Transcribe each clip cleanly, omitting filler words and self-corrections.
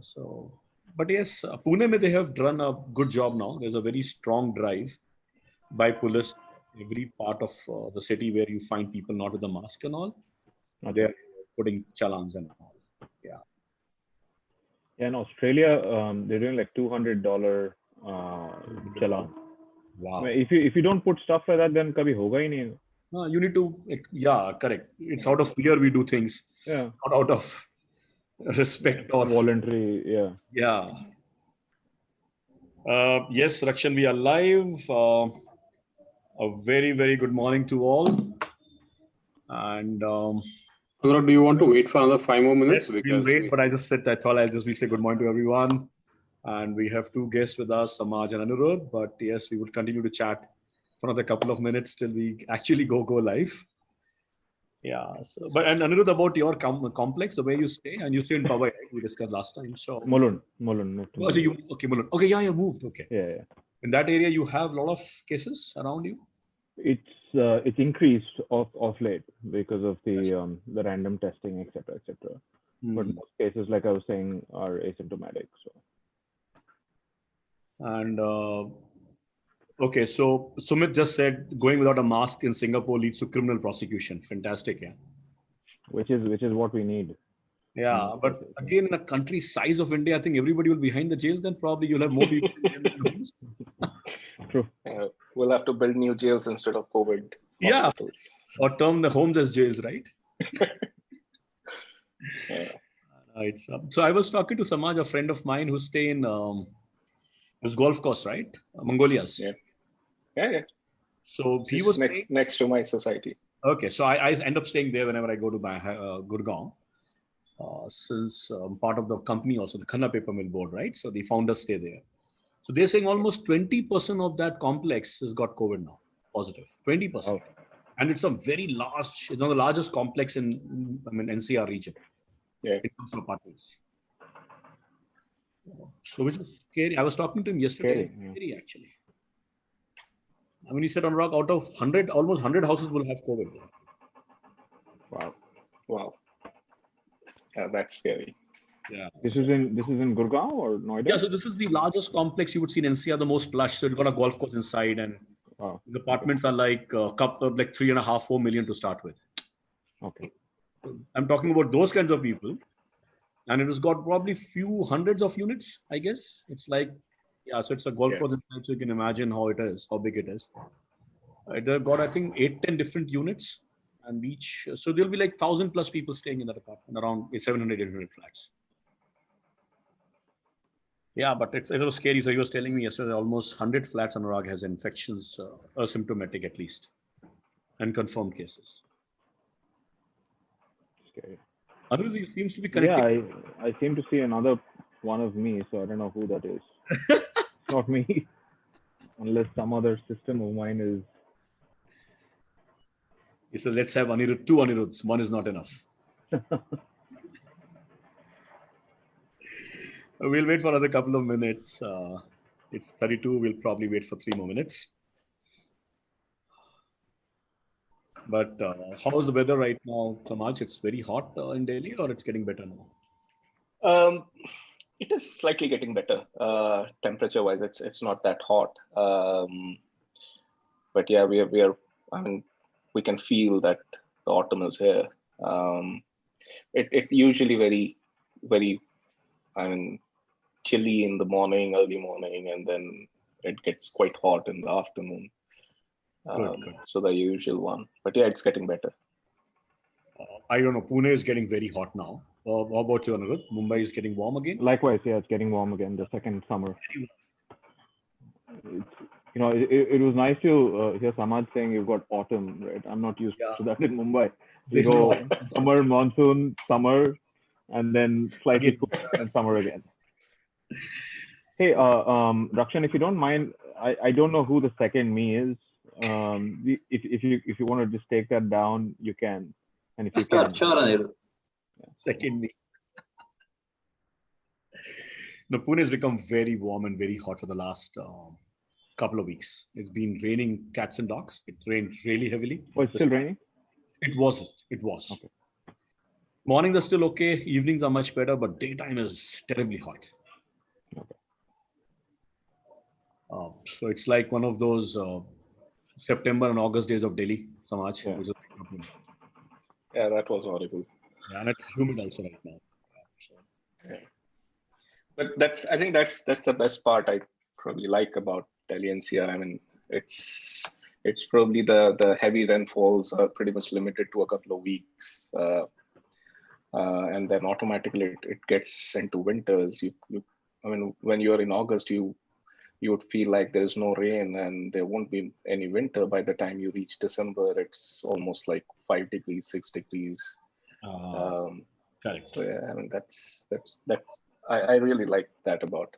So, but yes, Pune, they have done a good job now. There's a very strong drive by police every part of the city where you find people not with the mask and all. Okay. They're putting challans and all. Yeah. Yeah, in Australia, they're doing like $200 challan. Wow. I mean, if you don't put stuff like that, then kabhi hoga hi nahi. No, you need to, yeah, correct. It's out of fear we do things, Yeah. not out of respect or voluntary. Yeah. Yeah. Yes, Rakshan, we are live. A very, very good morning to all. And Anurag, do you want to wait for another 5 more minutes? yes, we'll wait, but I thought I'll just say good morning to everyone. And we have two guests with us, Samaj and Anirudh. But yes, we will continue to chat for another couple of minutes till we actually go live. Yeah. So, and Anirudh, about your complex, the way you stay, and you stay in Powai, right? We discussed last time. So Mulund. Oh, so Mulund. Okay, yeah, you moved. Okay. Yeah. In that area, you have a lot of cases around you. It's increased of late because of the random testing, etc. But most cases, like I was saying, are asymptomatic. So. And okay, so Sumit just said going without a mask in Singapore leads to criminal prosecution. Fantastic, yeah. Which is what we need. Yeah, but again, in a country size of India, I think everybody will be behind the jails. Then probably you'll have more people in the homes. True. We'll have to build new jails instead of COVID hospitals. Yeah, or term the homes as jails, right? Yeah. Right. So I was talking to Samaj, a friend of mine who stay in this golf course, right? Mongolia's. Yeah. So he was next to my society. Okay, so I end up staying there whenever I go to my Gurgaon. Since part of the company also, the Khanna Paper Mill Board, right? So the founders stay there. So they're saying almost 20% of that complex has got COVID now, positive, 20%. Oh. And it's a very large, the largest complex in, NCR region. Yeah. In terms of apartments. So which is scary. I was talking to him yesterday. Scary, actually. He said, Anurag, out of 100, almost 100 houses will have COVID. Wow. Yeah, that's scary. Yeah. This is in Gurgaon or Noida? Yeah, so this is the largest complex you would see in NCR, the most plush. So it's got a golf course inside, and the apartments are like a couple, like 3.5, 4 million to start with. Okay. I'm talking about those kinds of people, and it has got probably few hundreds of units. I guess it's like, so it's a golf course inside, so you can imagine how it is, how big it is. They've got, I think, 8-10 different units, and each, so there'll be like 1,000 plus people staying in that apartment, around 700-800 flats. Yeah, but it was scary. So he was telling me yesterday almost 100 flats Anurag has infections, asymptomatic at least, and confirmed cases. Scary. Anurag seems to be connected. Yeah, I seem to see another one of me, so I don't know who that is. It's not me, unless some other system of mine is. He said, let's have two Anirudhs. One is not enough. We'll wait for another couple of minutes. It's 32. We'll probably wait for 3 more minutes. But how's the weather right now, Samaj? It's very hot in Delhi, or it's getting better now? It is slightly getting better. Temperature-wise, it's not that hot. But yeah, we are. I mean, we can feel that the autumn is here. It usually very, chilly in the morning, early morning, and then it gets quite hot in the afternoon. Good. So the usual one. But yeah, it's getting better. I don't know. Pune is getting very hot now. How about you, Anirudh? Mumbai is getting warm again? Likewise, yeah, it's getting warm again, the second summer. It was nice to hear Samaj saying you've got autumn, right? I'm not used to that in Mumbai. We go summer, monsoon, summer, and then slightly cooler, and summer again. Hey, Rakshan, if you don't mind, I don't know who the second me is. If you want to just take that down, you can. And if you can. Sure. Second me. No, Pune has become very warm and very hot for the last couple of weeks. It's been raining cats and dogs. It rained really heavily. Oh, it's still raining? It was. Okay. Mornings are still okay. Evenings are much better, but daytime is terribly hot. Okay. So it's like one of those September and August days of Delhi, Samaj. Yeah. Which is Yeah, that was horrible. Yeah, and it's humid also right now. Yeah. But I think that's the best part I probably like about Delhi NCR. I mean, it's probably the heavy rainfalls are pretty much limited to a couple of weeks, and then automatically it gets into winters. I mean, when you're in August, you would feel like there is no rain and there won't be any winter. By the time you reach December, it's almost like 5 degrees, 6 degrees. Correct. So yeah, I mean that's I really like that about,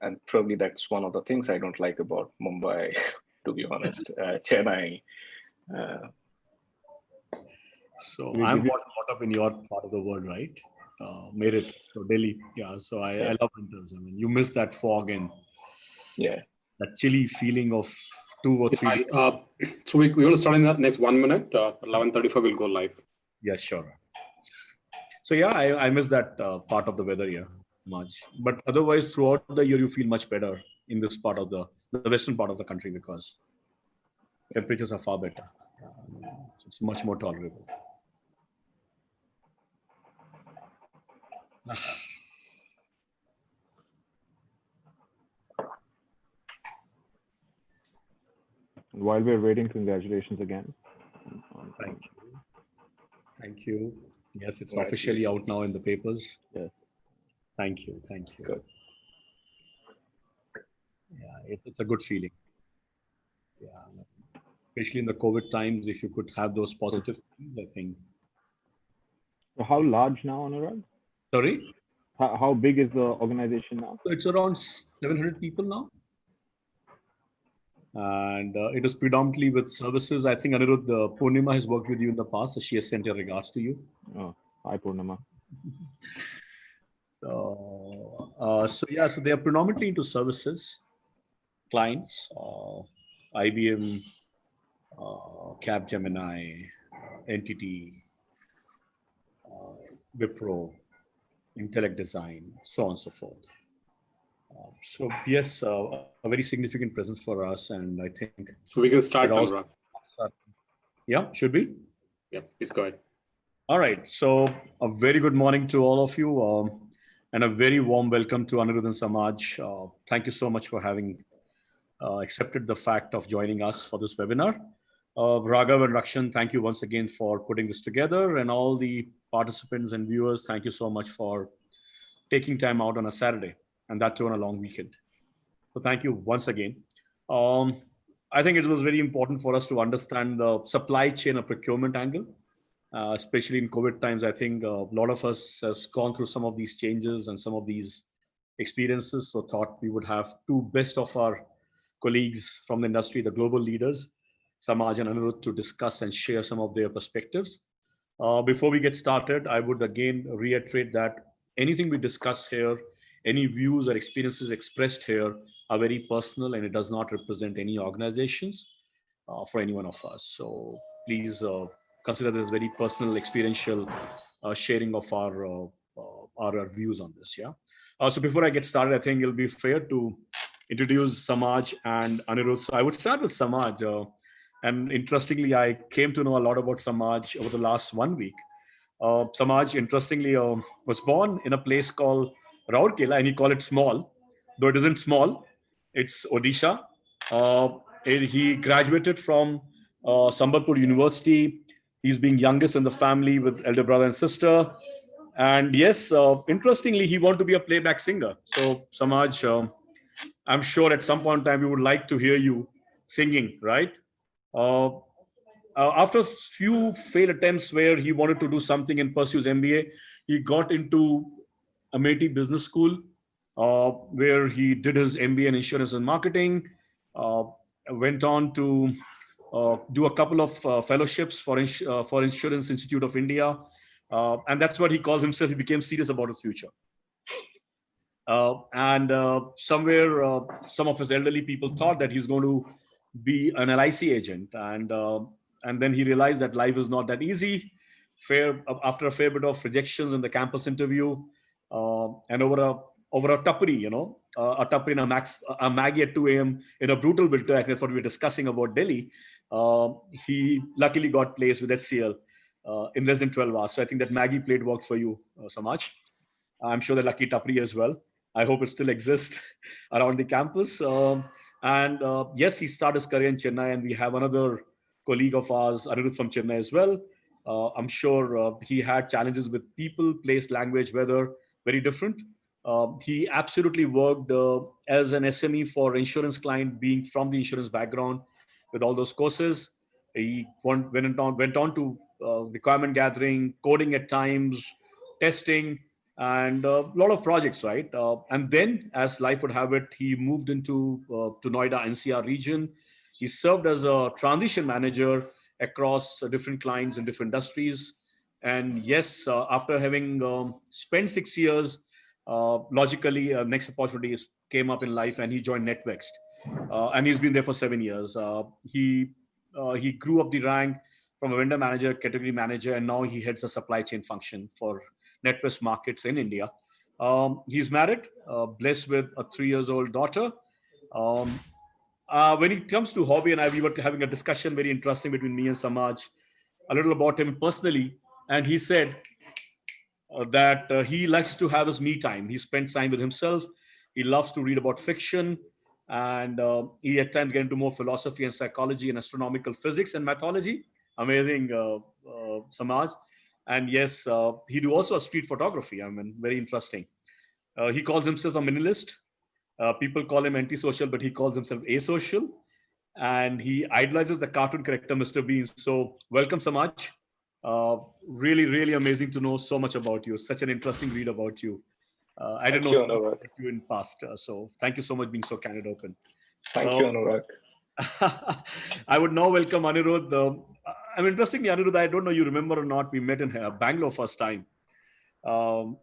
and probably that's one of the things I don't like about Mumbai, to be honest. Chennai. So I'm brought up in your part of the world, right? Meerut, so Delhi. Yeah. So I love winters. I mean, you miss that fog and Yeah. that chilly feeling of 2 or 3. So we're going to start in the next 1 minute. 11:35 we'll go live. Yeah, sure. So yeah, I miss that part of the weather here much. But otherwise, throughout the year, you feel much better in this part of the western part of the country because temperatures are far better. It's much more tolerable. While we're waiting, congratulations again. Thank you. Thank you. Yes, it's officially out now in the papers. Yes. Thank you. Thank you. Good. Yeah, it's a good feeling. Yeah. Especially in the COVID times, if you could have those positive things, I think. So how large now, Anurag? Sorry? How big is the organization now? So it's around 700 people now. And it is predominantly with services. I think Anirudh, Purnima has worked with you in the past, so she has sent her regards to you. Oh, hi, Purnima. So they are predominantly into services, clients, IBM, Capgemini, Entity, Wipro, Intellect Design, so on and so forth. So yes, a very significant presence for us, and I think. So we can start, Anurag. Yeah, should we? Yeah, please go ahead. All right. So a very good morning to all of you, and a very warm welcome to Anirudh and Samaj. Thank you so much for having accepted the fact of joining us for this webinar. Raghav and Rakshan, thank you once again for putting this together, and all the participants and viewers, thank you so much for taking time out on a Saturday, and that too on a long weekend. So thank you once again. I think it was very important for us to understand the supply chain or procurement angle, especially in COVID times. I think a lot of us has gone through some of these changes and some of these experiences. So thought we would have two best of our colleagues from the industry, the global leaders, Samaj and Anirudh, to discuss and share some of their perspectives. Before we get started, I would again reiterate that anything we discuss here, any views or experiences expressed here are very personal, and it does not represent any organizations for any one of us. So please consider this very personal, experiential sharing of our views on this. Yeah. So before I get started, I think it'll be fair to introduce Samaj and Anirudh. So I would start with Samaj. And interestingly, I came to know a lot about Samaj over the last 1 week. Samaj, interestingly, was born in a place called Rourkela, and he called it small, though it isn't small. It's Odisha. He graduated from Sambalpur University. He's being youngest in the family with elder brother and sister. And yes, interestingly, he wanted to be a playback singer. So Samaj, I'm sure at some point in time we would like to hear you singing, right? After a few failed attempts where he wanted to do something and pursue his MBA, he got into Amity Business School, where he did his MBA in insurance and marketing, went on to do a couple of fellowships for Insurance Institute of India. And that's what he calls himself. He became serious about his future. Somewhere, some of his elderly people thought that he's going to be an LIC agent. And then he realized that life is not that easy. after a fair bit of rejections in the campus interview, and over a tuppeny, a tuppeny and a Maggie at 2 a.m. in a brutal winter. I think that's what we were discussing about Delhi. He luckily got placed with HCL in less than 12 hours. So I think that Maggie plate worked for you, Samaj. I'm sure the lucky tuppeny as well. I hope it still exists around the campus. And yes, he started his career in Chennai, and we have another colleague of ours, Anirudh from Chennai as well. I'm sure he had challenges with people, place, language, weather, very different. He absolutely worked as an SME for insurance client, being from the insurance background with all those courses. He went on to requirement gathering, coding at times, testing, and a lot of projects, right? And then, as life would have it, he moved into to Noida NCR region. He served as a transition manager across different clients in different industries. And yes, after having spent 6 years, logically, next opportunities came up in life, and he joined NetWext. And he's been there for 7 years. He grew up the rank from a vendor manager, category manager, and now he heads a supply chain function for NetWest markets in India. He's married, blessed with a 3 years old daughter. Um, when it comes to hobby, and we were having a discussion very interesting between me and Samaj, a little about him personally, and he said that he likes to have his me time. He spends time with himself. He loves to read about fiction, and he at times get into more philosophy and psychology and astronomical physics and mythology. Amazing, Samaj. And yes, he do also a street photography. I mean, very interesting. He calls himself a minimalist. People call him antisocial, but he calls himself asocial. And he idolizes the cartoon character Mr. Bean. So, welcome, Samaj. Really, really amazing to know so much about you. Such an interesting read about you. I didn't Thank know you, so much Anurag. about you in past. So, thank you so much being so candid open. Thank you, Anurag. I would now welcome Anirudh. I'm interestingly, Anirudh, I don't know you remember or not. We met in Bangalore first time um,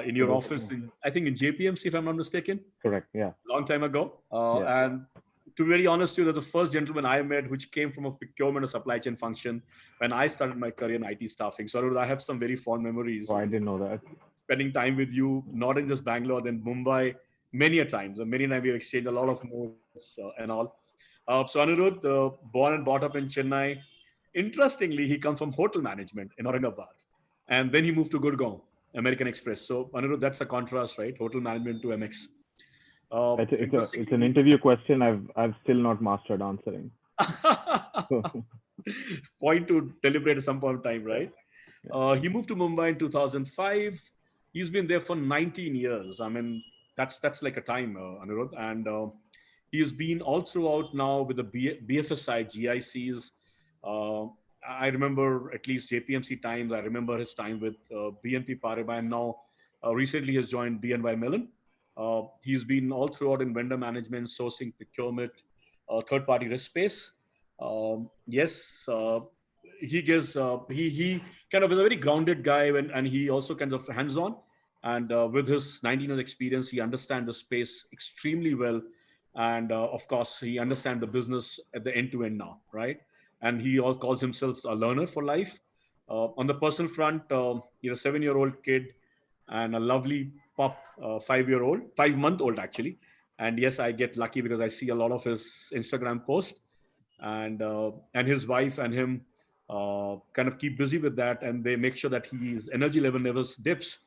in your office, I think in JPMC, if I'm not mistaken. Correct. Yeah. Long time ago. Yeah. And to be very honest, you, the first gentleman I met, which came from a procurement or supply chain function when I started my career in IT staffing. So Anirudh, I have some very fond memories. Oh, I didn't know that. Spending time with you, not in just Bangalore, then Mumbai, many a times. Many times we have exchanged a lot of notes and all. So Anirudh, born and brought up in Chennai. Interestingly, he comes from hotel management in Aurangabad. And then he moved to Gurgaon, American Express. So Anirudh, that's a contrast, right? Hotel management to MX. It's an interview question I've still not mastered answering. Point to deliberate at some point of time, right? He moved to Mumbai in 2005. He's been there for 19 years. I mean, that's like a time, Anirudh. And he's been all throughout now with the BFSI, GICs. I remember at least JPMC times. I remember his time with BNP Paribas, and now recently he has joined BNY Mellon. He's been all throughout in vendor management, sourcing, procurement, third-party risk space. Yes, he gives. He kind of is a very grounded guy, and he also kind of hands-on. And with his 19 years experience, he understands the space extremely well. And of course, he understands the business at the end to end now, right? And he all calls himself a learner for life. On the personal front, he's a 7-year-old kid and a lovely pup, 5-year-old, 5-month-old actually. And yes, I get lucky because I see a lot of his Instagram posts, and his wife and him kind of keep busy with that, and they make sure that his energy level never dips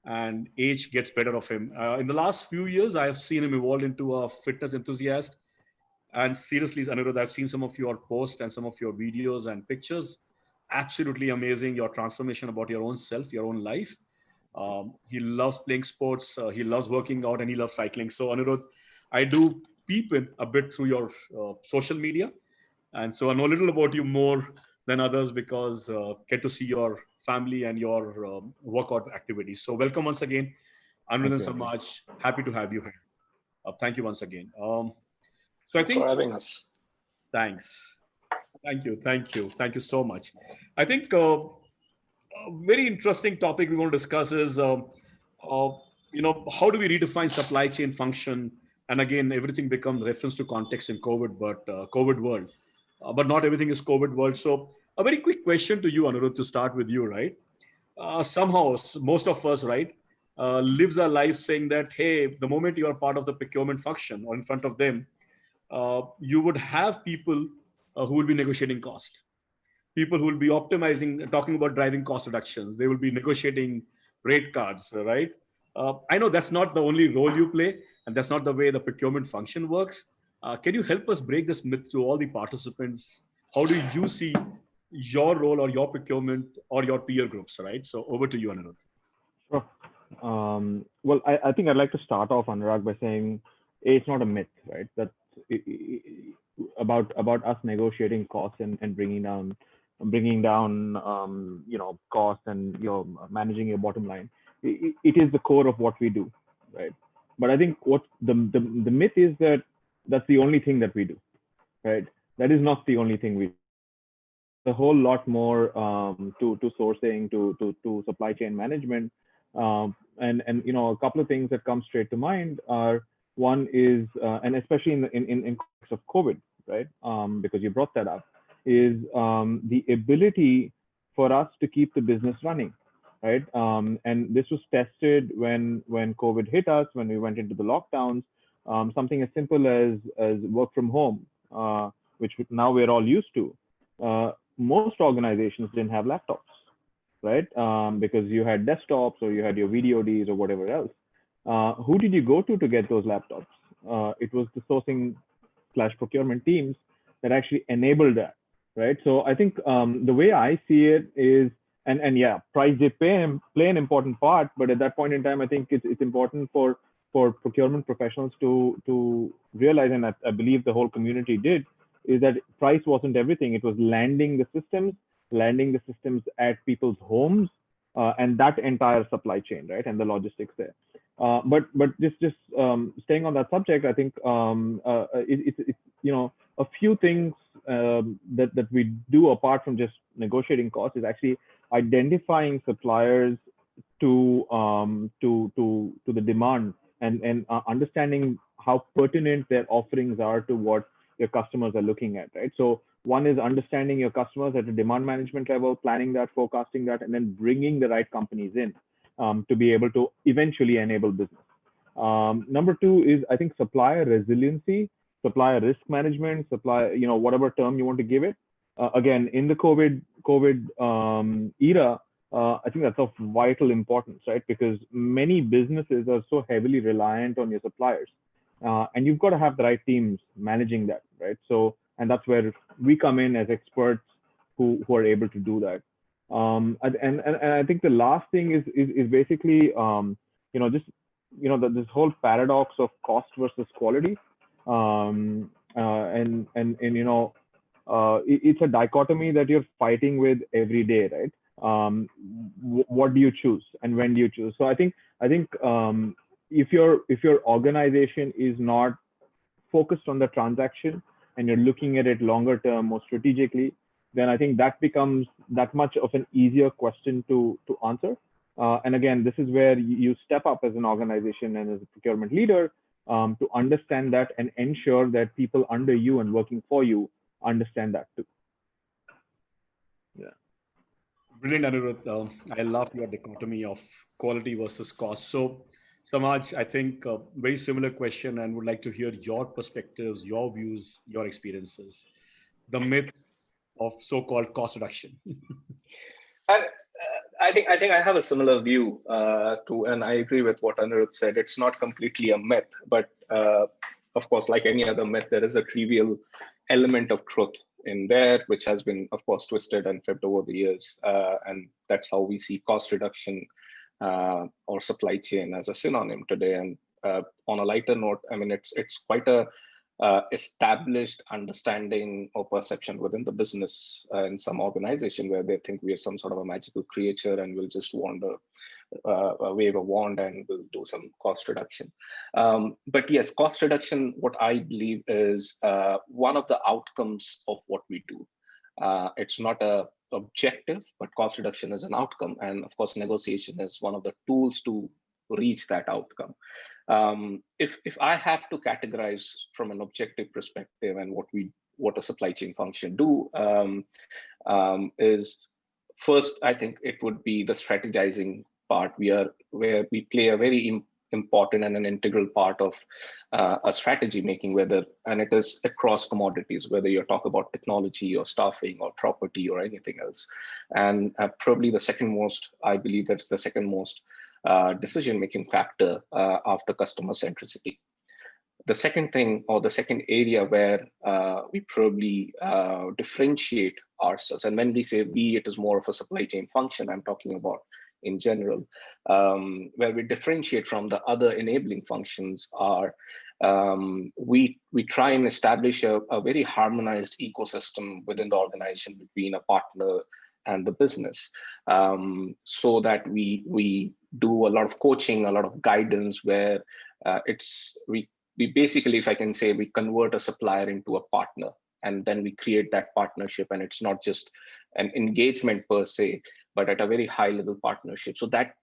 and age gets better of him. In the last few years, I have seen him evolve into a fitness enthusiast. And seriously, Anirudh, I've seen some of your posts and some of your videos and pictures. Absolutely amazing. Your transformation about your own self, your own life. He loves playing sports. He loves working out, and he loves cycling. So, Anirudh, I do peep in a bit through your social media. And so I know a little about you more than others because get to see your family and your workout activities. So welcome once again, Anand and Samaj. Happy to have you here. Thank you once again. So Thanks for having us. Thanks. Thank you so much. I think a very interesting topic we want to discuss is, how do we redefine supply chain function? And again, everything becomes reference to context in COVID, but COVID world. But not everything is COVID world. So A very quick question to you, Anirudh, to start with you, right? Somehow, most of us, right, lives our life saying that, hey, the moment you are part of the procurement function or in front of them, you would have people who will be negotiating cost, people who will be optimizing, talking about driving cost reductions. They will be negotiating rate cards, right? I know that's not the only role you play, and that's not the way the procurement function works. Can you help us break this myth to all the participants? How do you see your role or your procurement or your peer groups, right? So over to you, Anirudh. Sure. Well, I think I'd like to start off, Anurag, by saying it's not a myth, right? That's about us negotiating costs and bringing down costs and managing your bottom line. It is the core of what we do, right? But I think what the myth is that that's the only thing that we do, right? That is not the only thing we do. A whole lot more to sourcing, to supply chain management, and a couple of things that come straight to mind are, one is and especially in context of COVID, right? Because you brought that up, is the ability for us to keep the business running, right? And this was tested when COVID hit us, when we went into the lockdowns. Something as simple as work from home, which now we're all used to. Most organizations didn't have laptops, right? Because you had desktops or you had your VDODs or whatever else. Who did you go to get those laptops? It was the sourcing / procurement teams that actually enabled that, right? So I think the way I see it is, and yeah, price did play an important part, but at that point in time, I think it's important for procurement professionals to realize, and I believe the whole community did, is that price wasn't everything. It was landing the systems at people's homes, and that entire supply chain, right, and the logistics there. But just staying on that subject, I think it's a few things that we do apart from just negotiating costs is actually identifying suppliers to the demand and understanding how pertinent their offerings are to what your customers are looking at, right? So one is understanding your customers at a demand management level, planning that, forecasting that, and then bringing the right companies in to be able to eventually enable business. Number two is, I think, supplier resiliency, supplier risk management, whatever term you want to give it. Again, in the COVID era, I think that's of vital importance, right? Because many businesses are so heavily reliant on your suppliers. And you've got to have the right teams managing that, right? So, and that's where we come in as experts who are able to do that. And I think the last thing is basically, this whole paradox of cost versus quality. It's a dichotomy that you're fighting with every day, right? What do you choose and when do you choose? So I think if your organization is not focused on the transaction and you're looking at it longer term, more strategically, then I think that becomes that much of an easier question to answer. And again, this is where you step up as an organization and as a procurement leader to understand that and ensure that people under you and working for you understand that too. Yeah. Brilliant, Anirudh. I love your dichotomy of quality versus cost. So, Samaj, I think a very similar question, and would like to hear your perspectives, your views, your experiences. The myth of so-called cost reduction. I think I have a similar view and I agree with what Anirudh said. It's not completely a myth, but of course, like any other myth, there is a trivial element of truth in there, which has been, of course, twisted and flipped over the years. And that's how we see cost reduction or supply chain as a synonym today. And on a lighter note, I mean, it's quite a established understanding or perception within the business in some organization where they think we are some sort of a magical creature and we'll just wave a wand and we'll do some cost reduction. But yes, cost reduction, what I believe is one of the outcomes of what we do. It's not a objective, but cost reduction is an outcome. And of course, negotiation is one of the tools to reach that outcome. If I have to categorize from an objective perspective and what we what a supply chain function do is first, I think it would be the strategizing part. Where we play a very important and an integral part of a strategy making, and it is across commodities, whether you're talking about technology or staffing or property or anything else. And probably the second most, I believe that's the second most decision-making factor after customer centricity. The second thing, or the second area where we probably differentiate ourselves, and when we say we, it is more of a supply chain function I'm talking about in general, where we differentiate from the other enabling functions are we try and establish a very harmonized ecosystem within the organization between a partner and the business, so that we do a lot of coaching, a lot of guidance, where we basically, if I can say, we convert a supplier into a partner, and then we create that partnership, and it's not just an engagement per se, but at a very high level partnership. So that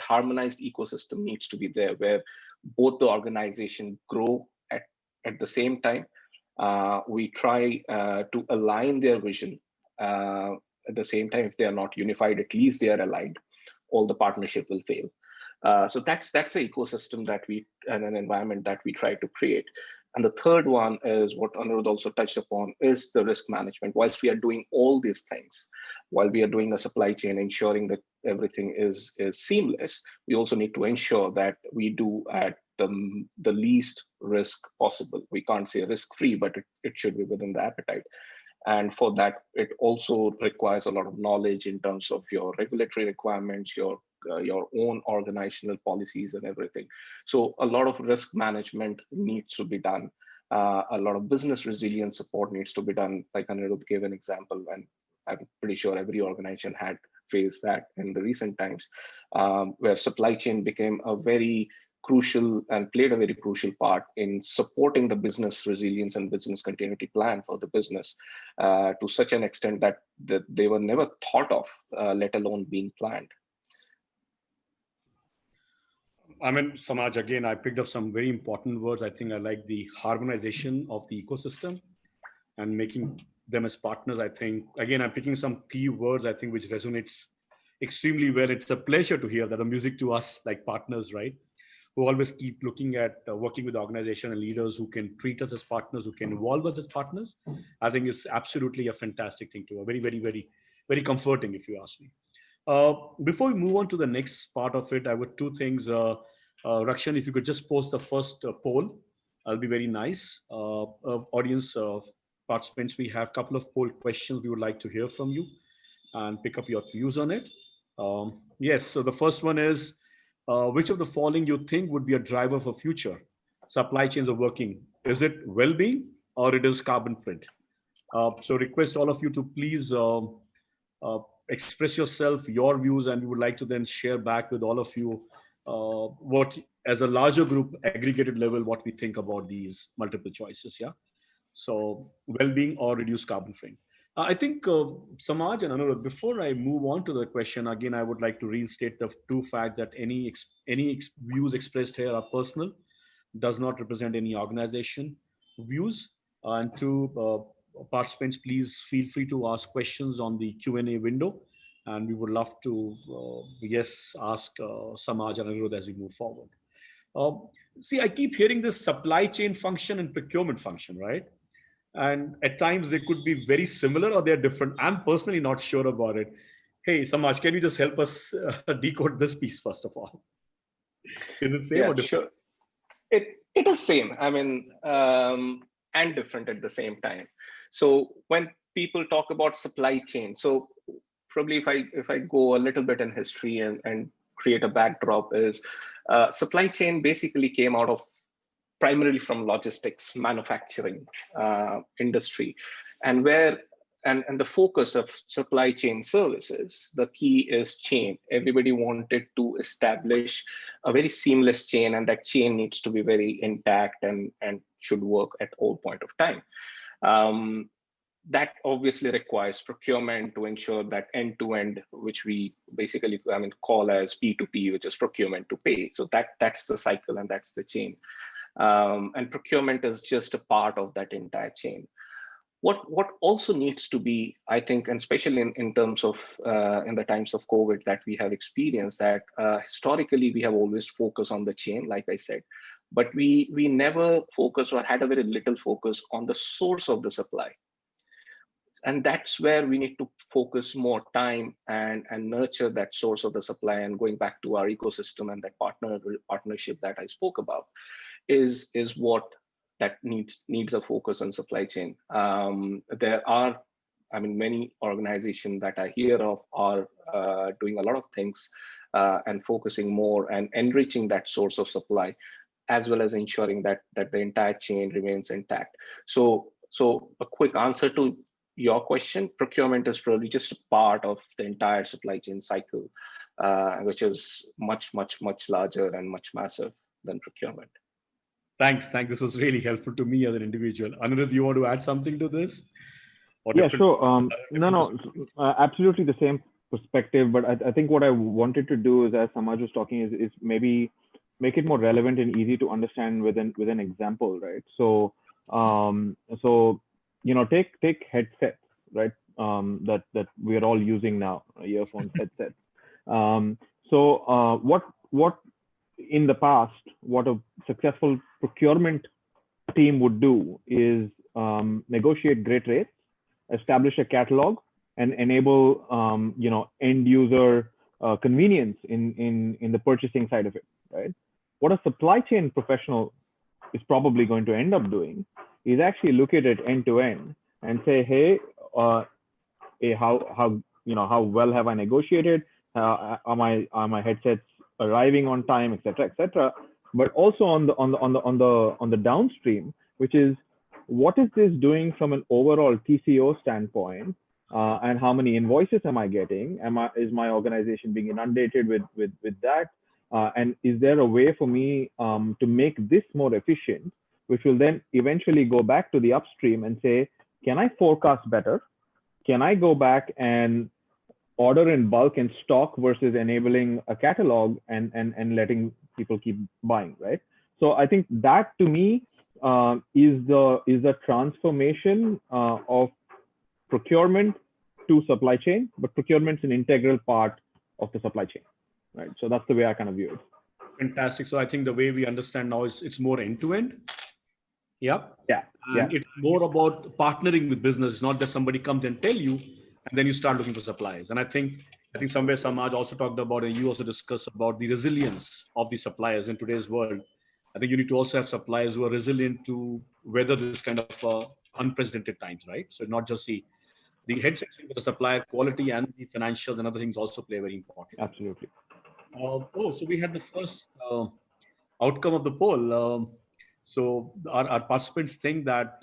harmonized ecosystem needs to be there, where both the organization grow at the same time. We try to align their vision at the same time. If they are not unified, at least they are aligned. All the partnership will fail. So that's the ecosystem and an environment that we try to create. And the third one is what Anirudh also touched upon, is the risk management. Whilst we are doing all these things, while we are doing a supply chain, ensuring that everything is seamless, we also need to ensure that we do at the least risk possible. We can't say risk-free, but it should be within the appetite. And for that, it also requires a lot of knowledge in terms of your regulatory requirements, your own organizational policies and everything. So a lot of risk management needs to be done. A lot of business resilience support needs to be done. Like Anirudh gave an example, and I'm pretty sure every organization had faced that in the recent times, where supply chain became a very crucial and played a very crucial part in supporting the business resilience and business continuity plan for the business, to such an extent that they were never thought of, let alone being planned. I mean, Samaj, again, I picked up some very important words. I think I like the harmonization of the ecosystem and making them as partners. I think, again, I'm picking some key words, I think, which resonates extremely well. It's a pleasure to hear that the music to us like partners, right? Who always keep looking at working with organization and leaders who can treat us as partners, who can involve us as partners. I think it's absolutely a fantastic thing to, very, very, very, very comforting, if you ask me. Before we move on to the next part of it, I would two things. Rakshan, if you could just post the first poll, that'll be very nice. Audience participants, we have a couple of poll questions we would like to hear from you and pick up your views on it. Yes, so the first one is, which of the following you think would be a driver for future supply chains of working? Is it well-being or it is carbon print? So request all of you to please express yourself, your views, and we would like to then share back with all of you what, as a larger group, aggregated level, what we think about these multiple choices. Yeah. So well-being or reduced carbon print. I think Samaj and Anurag, before I move on to the question, again, I would like to reinstate the two facts that any views expressed here are personal, does not represent any organization views. And to participants, please feel free to ask questions on the Q&A window. And we would love to, ask Samaj and Anirudh as we move forward. See, I keep hearing this supply chain function and procurement function, right? And at times they could be very similar or they're different. I'm personally not sure about it. Hey, Samaj, can you just help us decode this piece first of all? Is it same or different? Sure. It is same. I mean, and different at the same time. So when people talk about supply chain, so probably if I go a little bit in history and create a backdrop, is supply chain basically came out of primarily from logistics, manufacturing industry, and the focus of supply chain services, the key is chain. Everybody wanted to establish a very seamless chain, and that chain needs to be very intact and should work at all point of time. That obviously requires procurement to ensure that end-to-end, which we basically call as P2P, which is procurement to pay. So that's the cycle and that's the chain. And procurement is just a part of that entire chain. What also needs to be, I think, and especially in terms of in the times of COVID that we have experienced, that historically we have always focused on the chain, like I said, but we never focus or had a very little focus on the source of the supply. And that's where we need to focus more time and nurture that source of the supply. And going back to our ecosystem and that partnership that I spoke about is what that needs a focus on supply chain. There are, I mean, many organizations that I hear of are doing a lot of things and focusing more and enriching that source of supply, as well as ensuring that the entire chain remains intact. So a quick answer to your question, procurement is probably just a part of the entire supply chain cycle, which is much larger and much massive than procurement. Thanks. This was really helpful to me as an individual. Anirudh, you want to add something to this? Yeah, sure. No, absolutely the same perspective. But I think what I wanted to do is, as Samaj was talking, is maybe make it more relevant and easy to understand with an example, right? So take headsets, right? That we are all using now, earphones, headsets. What in the past, what a successful procurement team would do is negotiate great rates, establish a catalog, and enable end user convenience in the purchasing side of it, right? What a supply chain professional is probably going to end up doing is actually look at it end to end and say, hey, how well have I negotiated? Are my headsets arriving on time, et cetera, but also on the downstream, which is what is this doing from an overall TCO standpoint, and how many invoices am I getting? Is my organization being inundated with that? And is there a way for me to make this more efficient, which will then eventually go back to the upstream and say, can I forecast better? Can I go back and order in bulk and stock versus enabling a catalog and letting people keep buying, right? So I think that to me is the transformation of procurement to supply chain, but procurement's an integral part of the supply chain, right? So that's the way I kind of view it. Fantastic. So I think the way we understand now is it's more end to end. Yeah. And it's more about partnering with business. It's not that somebody comes and tell you, and then you start looking for suppliers. And I think somewhere Samaj also talked about, and you also discussed about the resilience of the suppliers in today's world. I think you need to also have suppliers who are resilient to weather this kind of unprecedented times, right? So not just the head section, but the supplier quality and the financials and other things also play very important. Absolutely. So we had the first outcome of the poll. So our participants think that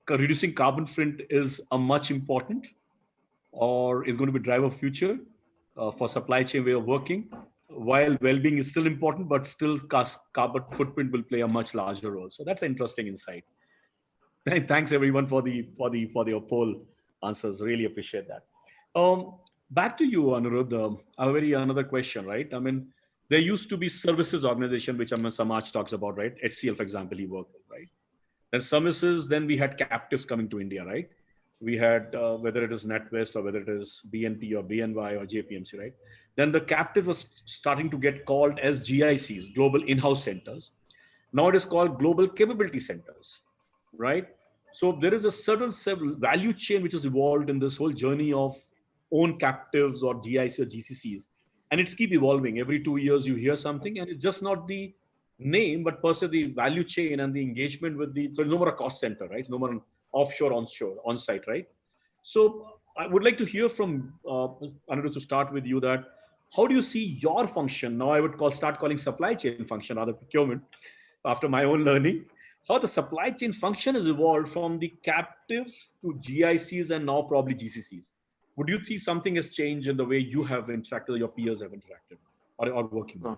reducing carbon footprint is a much important, or is going to be driver future for supply chain way of working, while well-being is still important, but still carbon footprint will play a much larger role. So that's an interesting insight. Thanks everyone for the poll answers. Really appreciate that. Back to you, Anirudh. Another question, right? I mean, there used to be services organization, which Samaj talks about, right? HCL, for example, he worked with, right? Then services, then we had captives coming to India, right? We had, whether it is NetWest or whether it is BNP or BNY or JPMC, right? Then the captives was starting to get called as GICs, Global In-House Centers. Now it is called Global Capability Centers, right? So there is a certain value chain which has evolved in this whole journey of own captives or GIC or GCCs. And it's keep evolving. Every 2 years you hear something, and it's just not the name, but per se the value chain and the engagement with so no more a cost center, right? No more an offshore, onshore, on-site, right? So I would like to hear from Anirudh, to start with you, that how do you see your function? Now I would start calling supply chain function, or the procurement, after my own learning, how the supply chain function has evolved from the captives to GICs and now probably GCCs. Would you see something has changed in the way you have interacted, or your peers have interacted, or working with?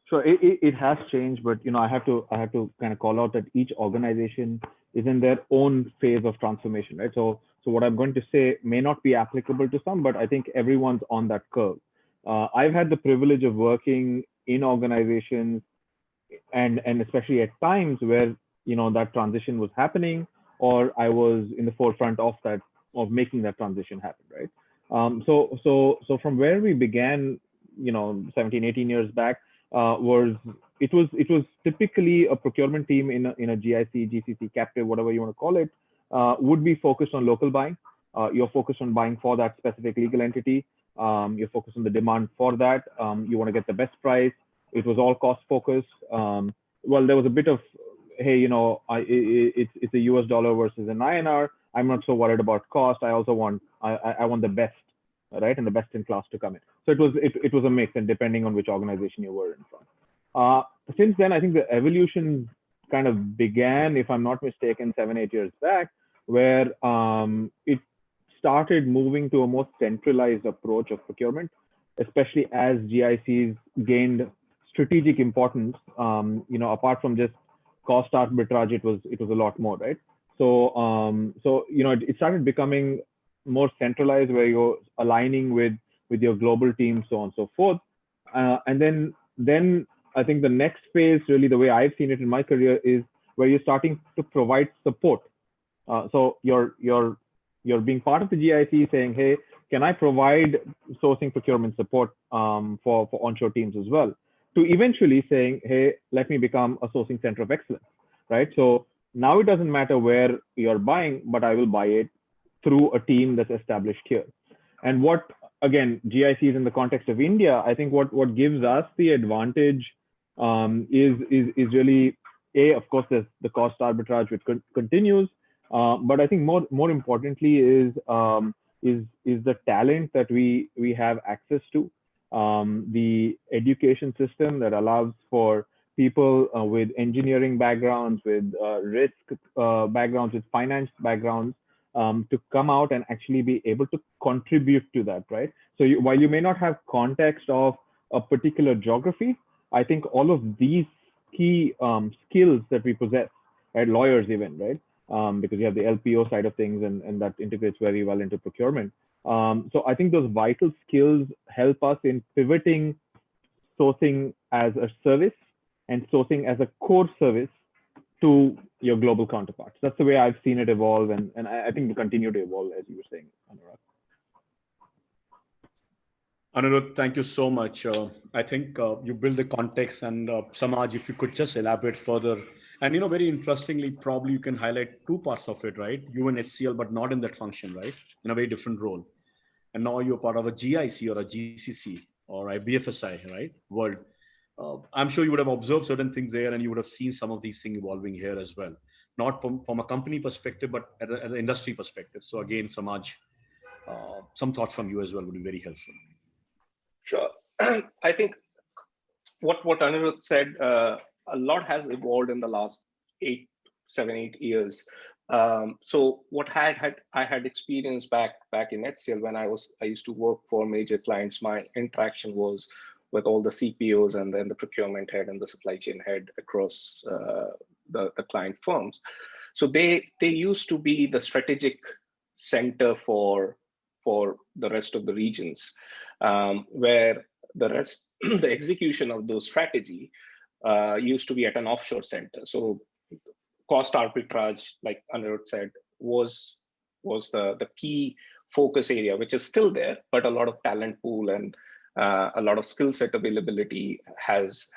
So it has changed, but I have to kind of call out that each organization is in their own phase of transformation, right? So what I'm going to say may not be applicable to some, but I think everyone's on that curve. I've had the privilege of working in organizations and especially at times where that transition was happening, or I was in the forefront of making that transition happen, right? So from where we began, 17, 18 years back, it was typically a procurement team in a GIC, GCC, captive, whatever you want to call it, would be focused on local buying. You're focused on buying for that specific legal entity. You're focused on the demand for that. You want to get the best price. It was all cost focused. Well, there was a bit of, hey, it's a US dollar versus an INR. I'm not so worried about cost. I also want I want the best, right, and the best in class to come in. So it was a mix, and depending on which organization you were in from. Since then, I think the evolution kind of began, if I'm not mistaken, 7-8 years back, where it started moving to a more centralized approach of procurement, especially as GICs gained strategic importance. Apart from just cost arbitrage, it was a lot more, right? So it started becoming more centralized, where you're aligning with your global team, so on and so forth. And then I think the next phase, really, the way I've seen it in my career, is where you're starting to provide support. So you're being part of the GIC, saying, hey, can I provide sourcing procurement support for onshore teams as well? To eventually saying, hey, let me become a sourcing center of excellence, right? So now it doesn't matter where you're buying, but I will buy it through a team that's established here. And what, again, GICs in the context of India, I think what gives us the advantage is really, of course, there's the cost arbitrage, which continues. But I think more importantly is the talent that we have access to, the education system that allows for people with engineering backgrounds, with risk backgrounds, with finance backgrounds, to come out and actually be able to contribute to that, right? So while you may not have context of a particular geography, I think all of these key skills that we possess, right? Lawyers even, right? Because you have the LPO side of things, and that integrates very well into procurement. So I think those vital skills help us in pivoting sourcing as a service and sourcing as a core service to your global counterparts. That's the way I've seen it evolve, and I think will continue to evolve, as you were saying, Anurag. Anirudh, thank you so much. I think you build the context, and Samaj, if you could just elaborate further. And very interestingly, probably you can highlight two parts of it, right? You and HCL, but not in that function, right? In a very different role. And now you're part of a GIC or a GCC or a BFSI, right? World. I'm sure you would have observed certain things there, and you would have seen some of these things evolving here as well. Not from a company perspective, but at an industry perspective. So again, Samaj, some thoughts from you as well would be very helpful. Sure. I think what Anirudh said, a lot has evolved in the last 7, 8 years. So what I had experienced back in HCL when I used to work for major clients, my interaction was with all the CPOs and then the procurement head and the supply chain head across the client firms. So they used to be the strategic center for the rest of the regions, where the execution of those strategy used to be at an offshore center. So cost arbitrage, like Anirudh said, was the key focus area, which is still there, but a lot of talent pool and a lot of skill set availability has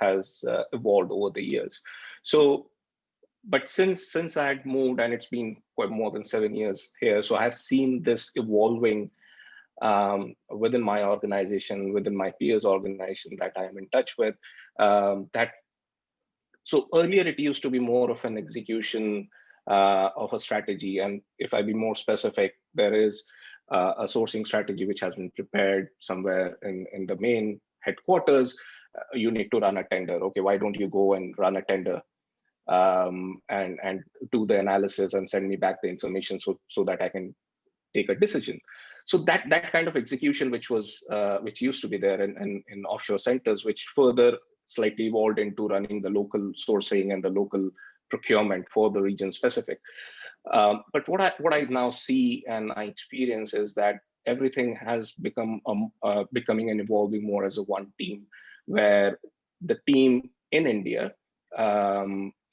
evolved over the years. So, but since I had moved, and it's been quite more than 7 years here, so I have seen this evolving within my organization, within my peers' organization that I am in touch with. So earlier it used to be more of an execution of a strategy, and if I be more specific, there is a sourcing strategy which has been prepared somewhere in the main headquarters. You need to run a tender. Okay, why don't you go and run a tender and do the analysis and send me back the information so that I can take a decision. So that kind of execution, which used to be there in offshore centers, which further slightly evolved into running the local sourcing and the local procurement for the region specific. But what I now see and I experience is that everything has become becoming and evolving more as a one team, where the team in India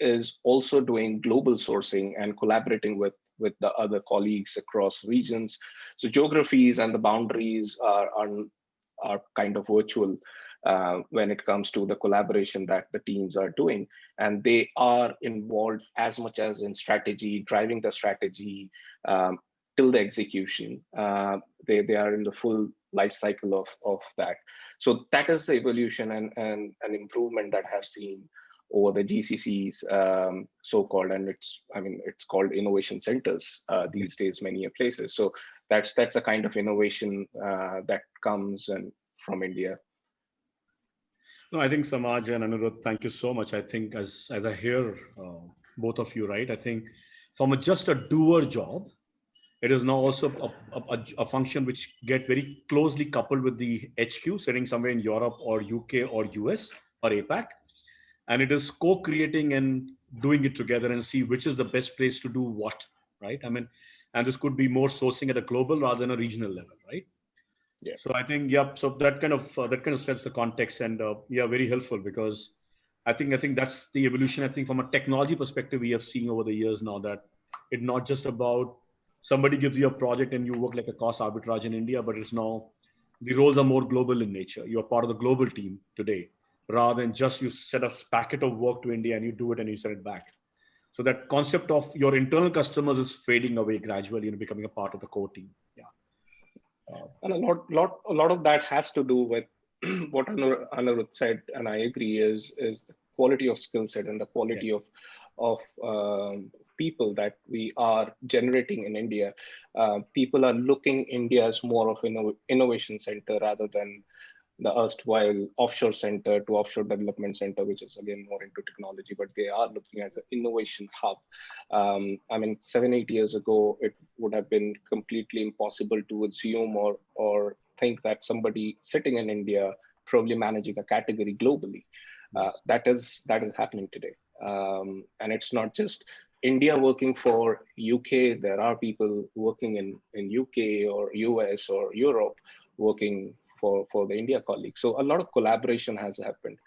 is also doing global sourcing and collaborating with the other colleagues across regions. So geographies and the boundaries are kind of virtual when it comes to the collaboration that the teams are doing. And they are involved as much as in strategy, driving the strategy till the execution. They are in the full life cycle of that. So that is the evolution and an improvement that has seen over the GCCs, so-called, and it's called innovation centers these days, many places. So that's a kind of innovation that comes and from India. No, I think Samaj and Anirudh, thank you so much. I think as I hear both of you, right, I think from just a doer job, it is now also a function which get very closely coupled with the HQ sitting somewhere in Europe or UK or US or APAC. And it is co-creating and doing it together and see which is the best place to do what, right? I mean, and this could be more sourcing at a global rather than a regional level, right? Yeah. So I think, so that kind of sets the context, and very helpful, because I think that's the evolution. I think from a technology perspective, we have seen over the years now that it's not just about somebody gives you a project and you work like a cost arbitrage in India, but it's now the roles are more global in nature. You're part of the global team today, rather than just you set a packet of work to India and you do it and you send it back. So that concept of your internal customers is fading away gradually and becoming a part of the core team. Yeah. And a lot of that has to do with what Anirudh said, and I agree, is the quality of skill set and the quality of people that we are generating in India. People are looking India as more of an innovation center rather than the erstwhile offshore center to offshore development center, which is again more into technology, but they are looking at an innovation hub. 7-8 years ago, it would have been completely impossible to assume or think that somebody sitting in India probably managing a category globally. That is happening today. And it's not just India working for UK. There are people working in UK or US or Europe working for the India colleagues. So a lot of collaboration has happened.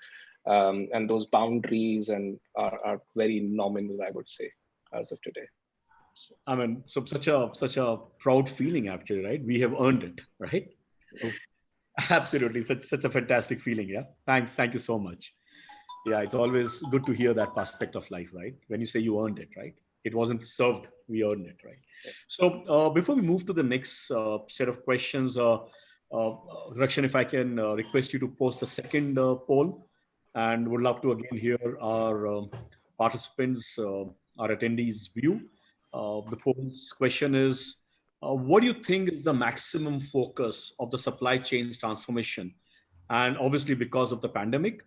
And those boundaries are very nominal, I would say, as of today. I mean, so such a proud feeling, actually, right? We have earned it, right? Yeah. Absolutely, such a fantastic feeling. Yeah, thank you so much. Yeah, it's always good to hear that perspective of life, right? When you say you earned it, right? It wasn't served, we earned it, right? Yeah. So before we move to the next set of questions, Rakshan, if I can request you to post the second poll, and would love to again hear our participants, our attendees' view. The poll's question is, what do you think is the maximum focus of the supply chain transformation? And obviously because of the pandemic,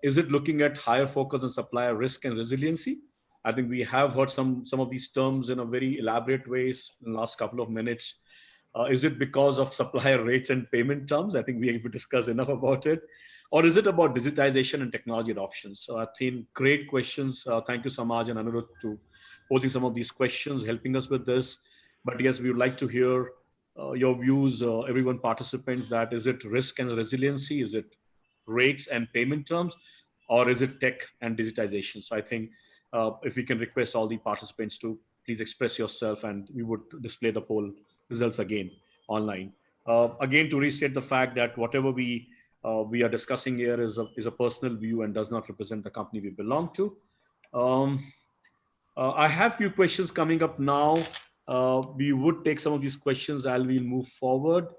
is it looking at higher focus on supplier risk and resiliency? I think we have heard some of these terms in a very elaborate ways in the last couple of minutes. Is it because of supplier rates and payment terms? I think we discussed enough about it. Or is it about digitization and technology adoption? So I think great questions. Thank you, Samaj and Anirudh, to posing some of these questions, helping us with this. But yes, we would like to hear your views, everyone participants, that is it risk and resiliency? Is it rates and payment terms? Or is it tech and digitization? So I think if we can request all the participants to please express yourself, and we would display the poll results again online. Again, to restate the fact that whatever we are discussing here is a personal view and does not represent the company we belong to. I have few questions coming up now. We would take some of these questions as we'll move forward.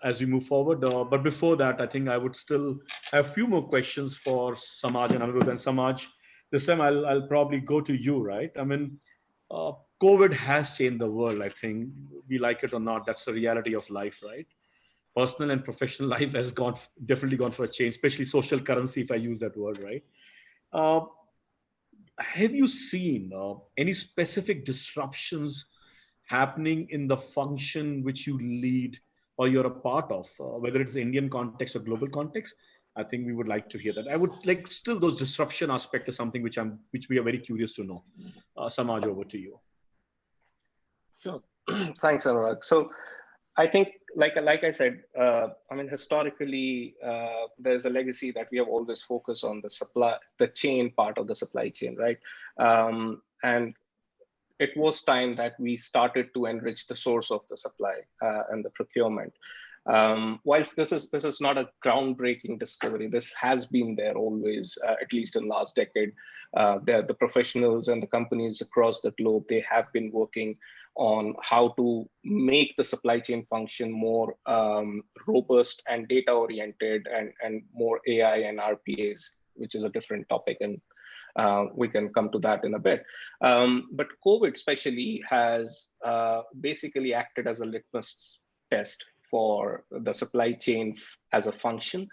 As we move forward, but before that, I think I would still have a few more questions for Samaj and Anirudh. And Samaj, this time I'll probably go to you, right? I mean, COVID has changed the world. I think we like it or not, that's the reality of life, right? Personal and professional life has definitely gone for a change, especially social currency, if I use that word, right? Have you seen any specific disruptions happening in the function which you lead or you're a part of, whether it's Indian context or global context? I think we would like to hear that. I would like still those disruption aspect is something which we are very curious to know. Samaj, over to you. Sure. Thanks, Anurag. So I think, like I said, I mean, historically, there's a legacy that we have always focused on the chain part of the supply chain, right? And it was time that we started to enrich the source of the supply and the procurement. Whilst this is not a groundbreaking discovery, this has been there always, at least in the last decade. The professionals and the companies across the globe, they have been working on how to make the supply chain function more robust and data oriented and more AI and RPAs, which is a different topic, and we can come to that in a bit. But COVID especially has basically acted as a litmus test for the supply chain as a function,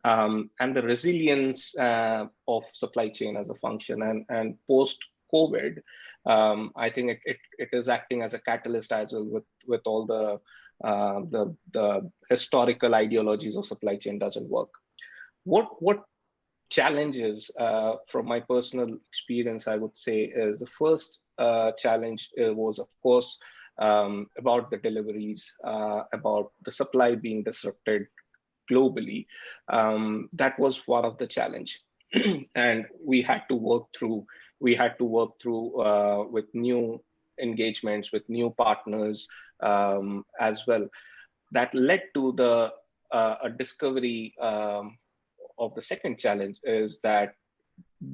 and the resilience of supply chain as a function. And post-COVID, I think it is acting as a catalyst as well with all the historical ideologies of supply chain doesn't work. What challenges from my personal experience, I would say, is the first challenge was, of course, about the deliveries, about the supply being disrupted globally. That was one of the challenge. And we had to work through with new engagements, with new partners as well. That led to a discovery of the second challenge, is that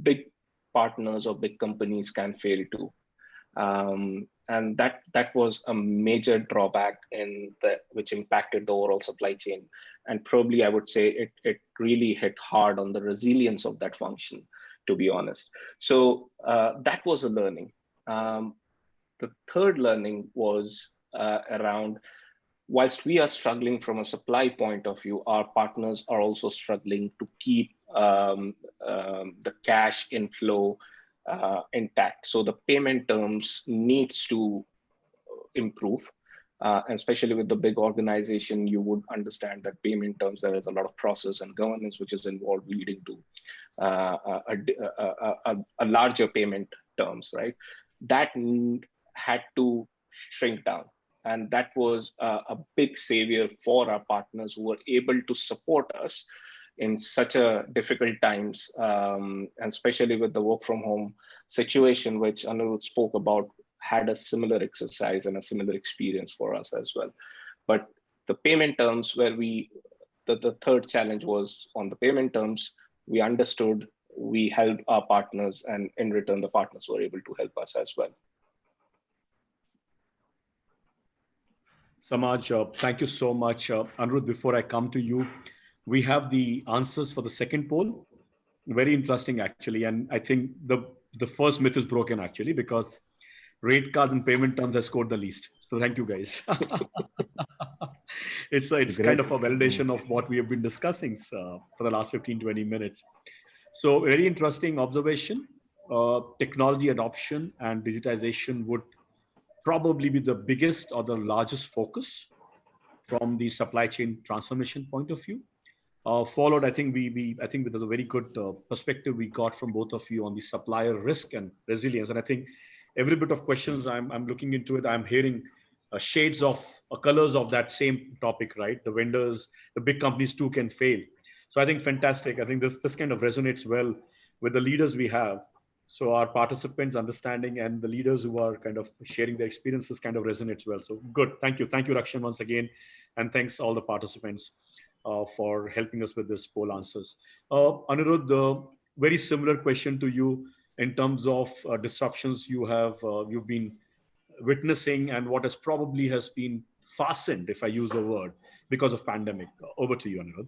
big partners or big companies can fail too. And that was a major drawback which impacted the overall supply chain. And probably I would say it really hit hard on the resilience of that function, to be honest. So that was a learning. The third learning was around, whilst we are struggling from a supply point of view, our partners are also struggling to keep the cash inflow intact. So the payment terms needs to improve. And especially with the big organization, you would understand that payment terms, there is a lot of process and governance which is involved, leading to a larger payment terms, right? That had to shrink down. And that was a big savior for our partners who were able to support us in such a difficult times, and especially with the work from home situation, which Anirudh spoke about, had a similar exercise and a similar experience for us as well. But the payment terms, where the third challenge was on the payment terms. We understood, we helped our partners, and in return, the partners were able to help us as well. Samaj, thank you so much. Anirudh, before I come to you, we have the answers for the second poll. Very interesting, actually. And I think the first myth is broken, actually, because rate cards and payment terms have scored the least. So thank you, guys. It's kind of a validation of what we have been discussing for the last 15, 20 minutes. So very interesting observation. Technology adoption and digitization would probably be the biggest or the largest focus from the supply chain transformation point of view. Followed, I think I think there's a very good perspective we got from both of you on the supplier risk and resilience. And I think every bit of questions I'm looking into it, I'm hearing shades of colors of that same topic, right? The vendors, the big companies too can fail. So I think fantastic. I think this kind of resonates well with the leaders we have. So our participants understanding and the leaders who are kind of sharing their experiences kind of resonates well. So good. Thank you. Thank you, Rakshan, once again. And thanks all the participants for helping us with this poll answers. Anirudh, very similar question to you in terms of disruptions you've been witnessing and what has been fastened, if I use the word, because of pandemic. Over to you, Anirudh.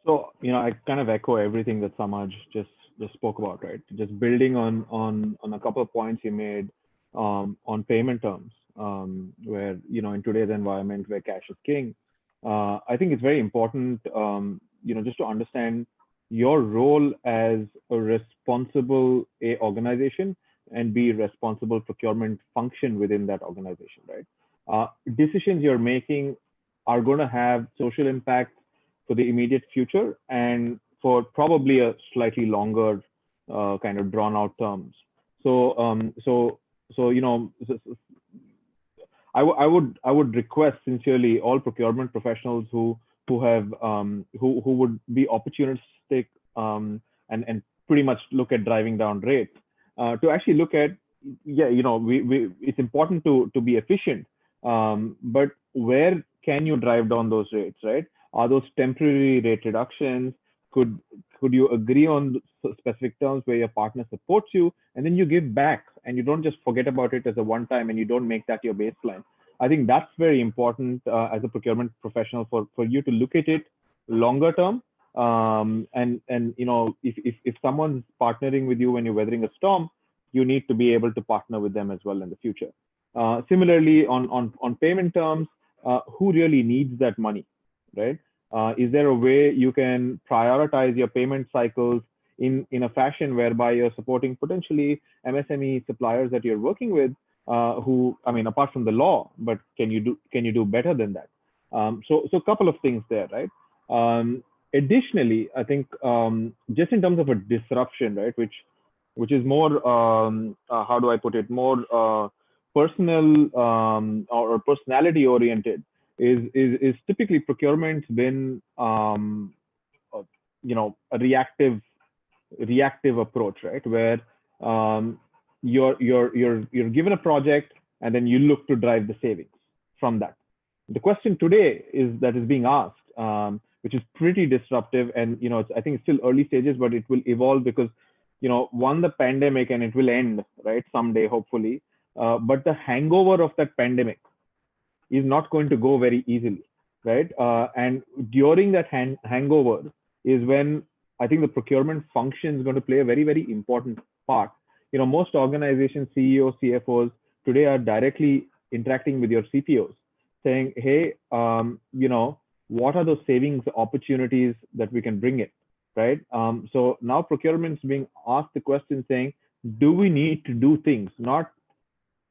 So, I kind of echo everything that Samaj just spoke about, right? Just building on a couple of points he made on payment terms, where, in today's environment where cash is king, I think it's very important, just to understand your role as a responsible organization and be responsible procurement function within that organization, right? Decisions you're making are going to have social impact for the immediate future and for probably a slightly longer kind of drawn out terms. So I would request sincerely all procurement professionals who would be opportunistic and pretty much look at driving down rates to actually look at, we it's important to be efficient, but where can you drive down those rates, right? Are those temporary rate reductions? Could you agree on specific terms where your partner supports you and then you give back and you don't just forget about it as a one time and you don't make that your baseline? I think that's very important as a procurement professional for you to look at it longer term. And if someone's partnering with you when you're weathering a storm, you need to be able to partner with them as well in the future. Similarly, on payment terms, who really needs that money, right? Is there a way you can prioritize your payment cycles in a fashion whereby you're supporting potentially MSME suppliers that you're working with, who, I mean, apart from the law, but can you do better than that? So a couple of things there, right? Additionally, I think just in terms of a disruption, right, which is more, how do I put it, more personal or personality oriented, is typically procurement's been a reactive approach, right, where you're given a project and then you look to drive the savings from that. The question today that is being asked, which is pretty disruptive, and I think it's still early stages, but it will evolve because one, the pandemic, and it will end, right, someday hopefully, but the hangover of that pandemic is not going to go very easily, right? And during that hangover is when I think the procurement function is going to play a very, very important part. Most organizations, CEOs, CFOs today are directly interacting with your CPOs, saying, hey, what are those savings opportunities that we can bring in, right? So now procurement's being asked the question saying, do we need to do things? Not,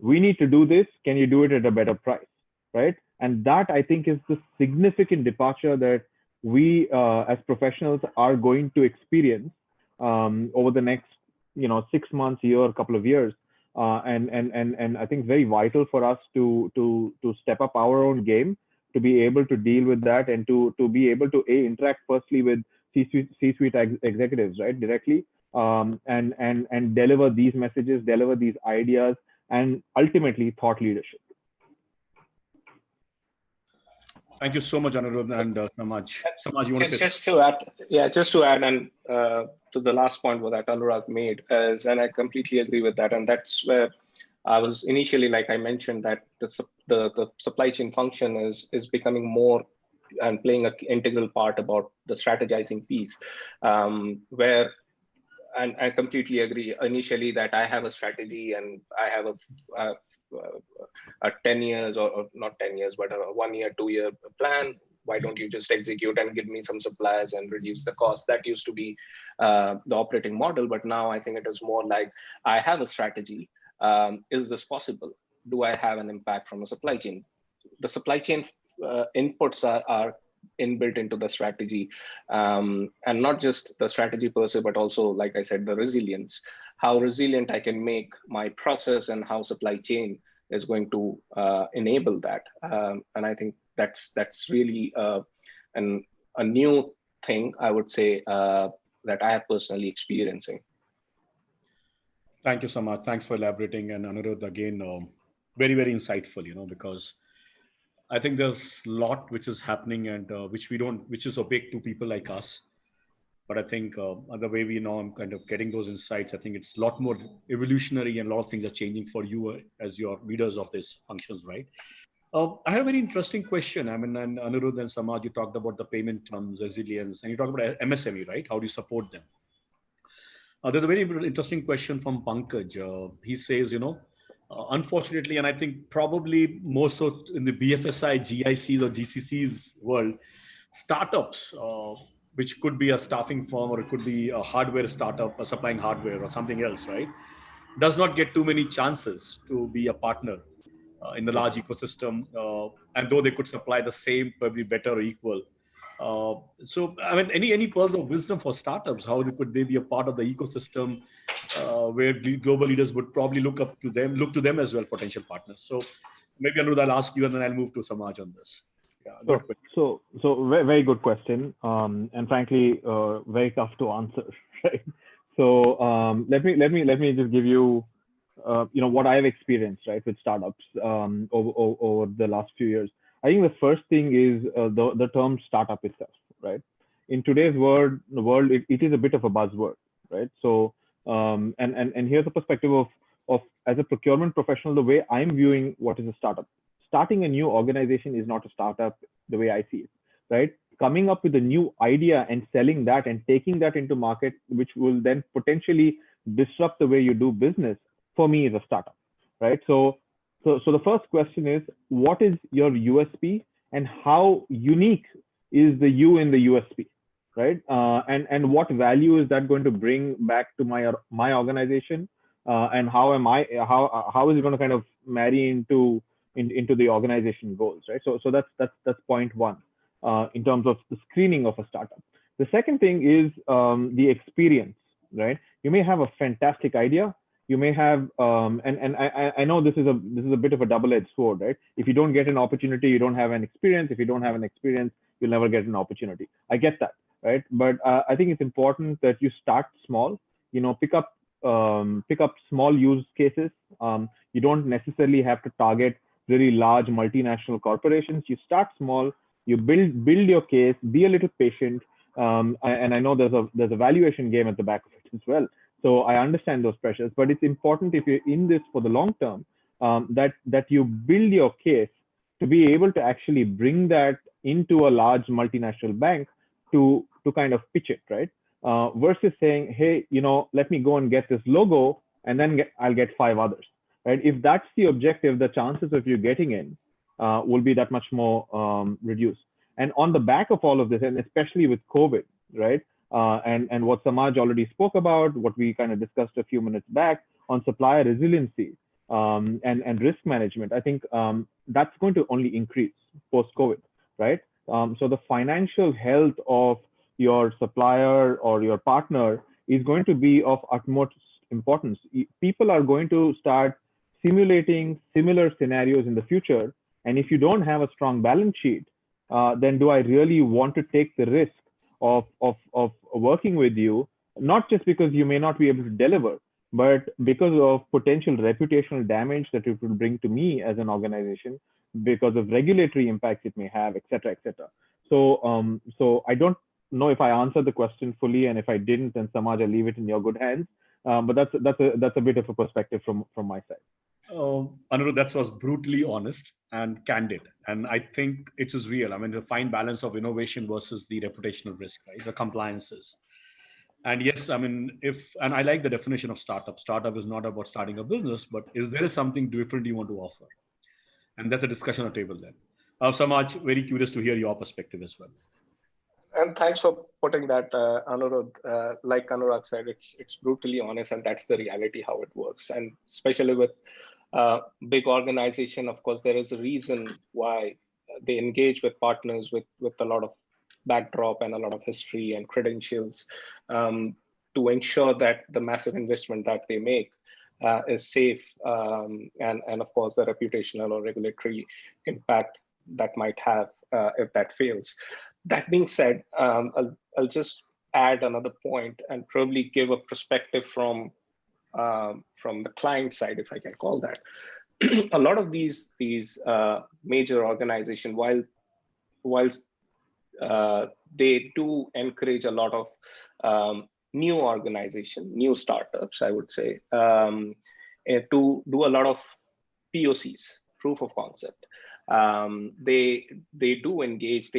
we need to do this, can you do it at a better price, right? And that, I think, is the significant departure that we as professionals are going to experience over the next 6 months, year, couple of years, and I think very vital for us to step up our own game to be able to deal with that and to be able to interact firstly with C-suite executives, right, directly, and deliver these messages, deliver these ideas, and ultimately thought leadership. Thank you so much, Anirudh and Samaj. Samaj, you want to say just to add, and to the last point that Anurag made, and I completely agree with that, and that's where I was initially, like I mentioned, that the supply chain function is becoming more and playing an integral part about the strategizing piece, where, and I completely agree initially that I have a strategy and I have a 10 years or not 10 years, but a 1 year, 2 year plan. Why don't you just execute and give me some suppliers and reduce the cost? That used to be the operating model, but now I think it is more like I have a strategy. Is this possible? Do I have an impact from a supply chain? The supply chain inputs are inbuilt into the strategy, and not just the strategy per se, but also, like I said, the resilience, how resilient I can make my process and how supply chain is going to enable that. And I think that's really a new thing, I would say, that I have personally experiencing. Thank you so much. Thanks for elaborating. And Anirudh, again, very, very insightful, because I think there's a lot which is happening and which is opaque to people like us. But I think the way we know I'm kind of getting those insights, I think it's a lot more evolutionary and a lot of things are changing for you as your leaders of these functions, right? I have a very interesting question. I mean, and Anirudh and Samaj, you talked about the payment terms, resilience, and you talked about MSME, right? How do you support them? There's a very interesting question from Pankaj. He says, unfortunately, and I think probably more so in the BFSI, GICs or GCCs world, startups, which could be a staffing firm or it could be a hardware startup or supplying hardware or something else, right, does not get too many chances to be a partner in the large ecosystem. And though they could supply the same, probably better or equal. So, I mean, any pearls of wisdom for startups? How could they be a part of the ecosystem where the global leaders would probably look to them as well, potential partners? So, maybe Anirudh, I'll ask you and then I'll move to Samaj on this. Yeah, good. So very good question, and frankly, very tough to answer. Right. So let me just give you, what I've experienced, right, with startups over the last few years. I think the first thing is the term startup itself, right? In today's world, it is a bit of a buzzword, right? So and here's the perspective of as a procurement professional, the way I'm viewing what is a startup. Starting a new organization is not a startup the way I see it, right? Coming up with a new idea and selling that and taking that into market, which will then potentially disrupt the way you do business, for me is a startup, right? So the first question is, what is your USP and how unique is the U in the USP, right? And what value is that going to bring back to my organization? And how is it going to kind of marry into the organization goals, right? So that's point one in terms of the screening of a startup. The second thing is the experience, right? You may have a fantastic idea. You may have, and I know this is a bit of a double-edged sword, right? If you don't get an opportunity, you don't have an experience. If you don't have an experience, you'll never get an opportunity. I get that, right? But I think it's important that you start small. Pick up small use cases. You don't necessarily have to target very large multinational corporations. You start small. You build your case. Be a little patient. And I know there's a valuation game at the back of it as well. So I understand those pressures, but it's important if you're in this for the long term, that you build your case to be able to actually bring that into a large multinational bank to kind of pitch it, right? Versus saying, hey, let me go and get this logo and then I'll get 5 others, right? If that's the objective, the chances of you getting in will be that much more reduced. And on the back of all of this, and especially with COVID, right? And what Samaj already spoke about, what we kind of discussed a few minutes back on supplier resiliency and risk management, I think that's going to only increase post-COVID, right? So the financial health of your supplier or your partner is going to be of utmost importance. People are going to start simulating similar scenarios in the future. And if you don't have a strong balance sheet, then do I really want to take the risk of working with you, not just because you may not be able to deliver, but because of potential reputational damage that it will bring to me as an organization, because of regulatory impacts it may have, et cetera, et cetera. So I don't know if I answered the question fully, and if I didn't, then Samaj, I'll leave it in your good hands. But that's a bit of a perspective from my side. Anirudh, that was brutally honest and candid. And I think it is real. I mean, the fine balance of innovation versus the reputational risk, right? The compliances. And yes, I mean, and I like the definition of startup. Startup is not about starting a business, but is there something different you want to offer? And that's a discussion on the table then. Samaj, very curious to hear your perspective as well. And thanks for putting that, Anirudh. Like Anurag said, it's brutally honest, and that's the reality how it works. And especially with big organization, of course, there is a reason why they engage with partners with a lot of backdrop and a lot of history and credentials to ensure that the massive investment that they make is safe, and of course the reputational or regulatory impact that might have if that fails. That being said, I'll just add another point and probably give a perspective from the client side, if I can call that. A lot of these major organizations, while they do encourage a lot of new organization, new startups, I would say, to do a lot of POCs, proof of concept. They do engage,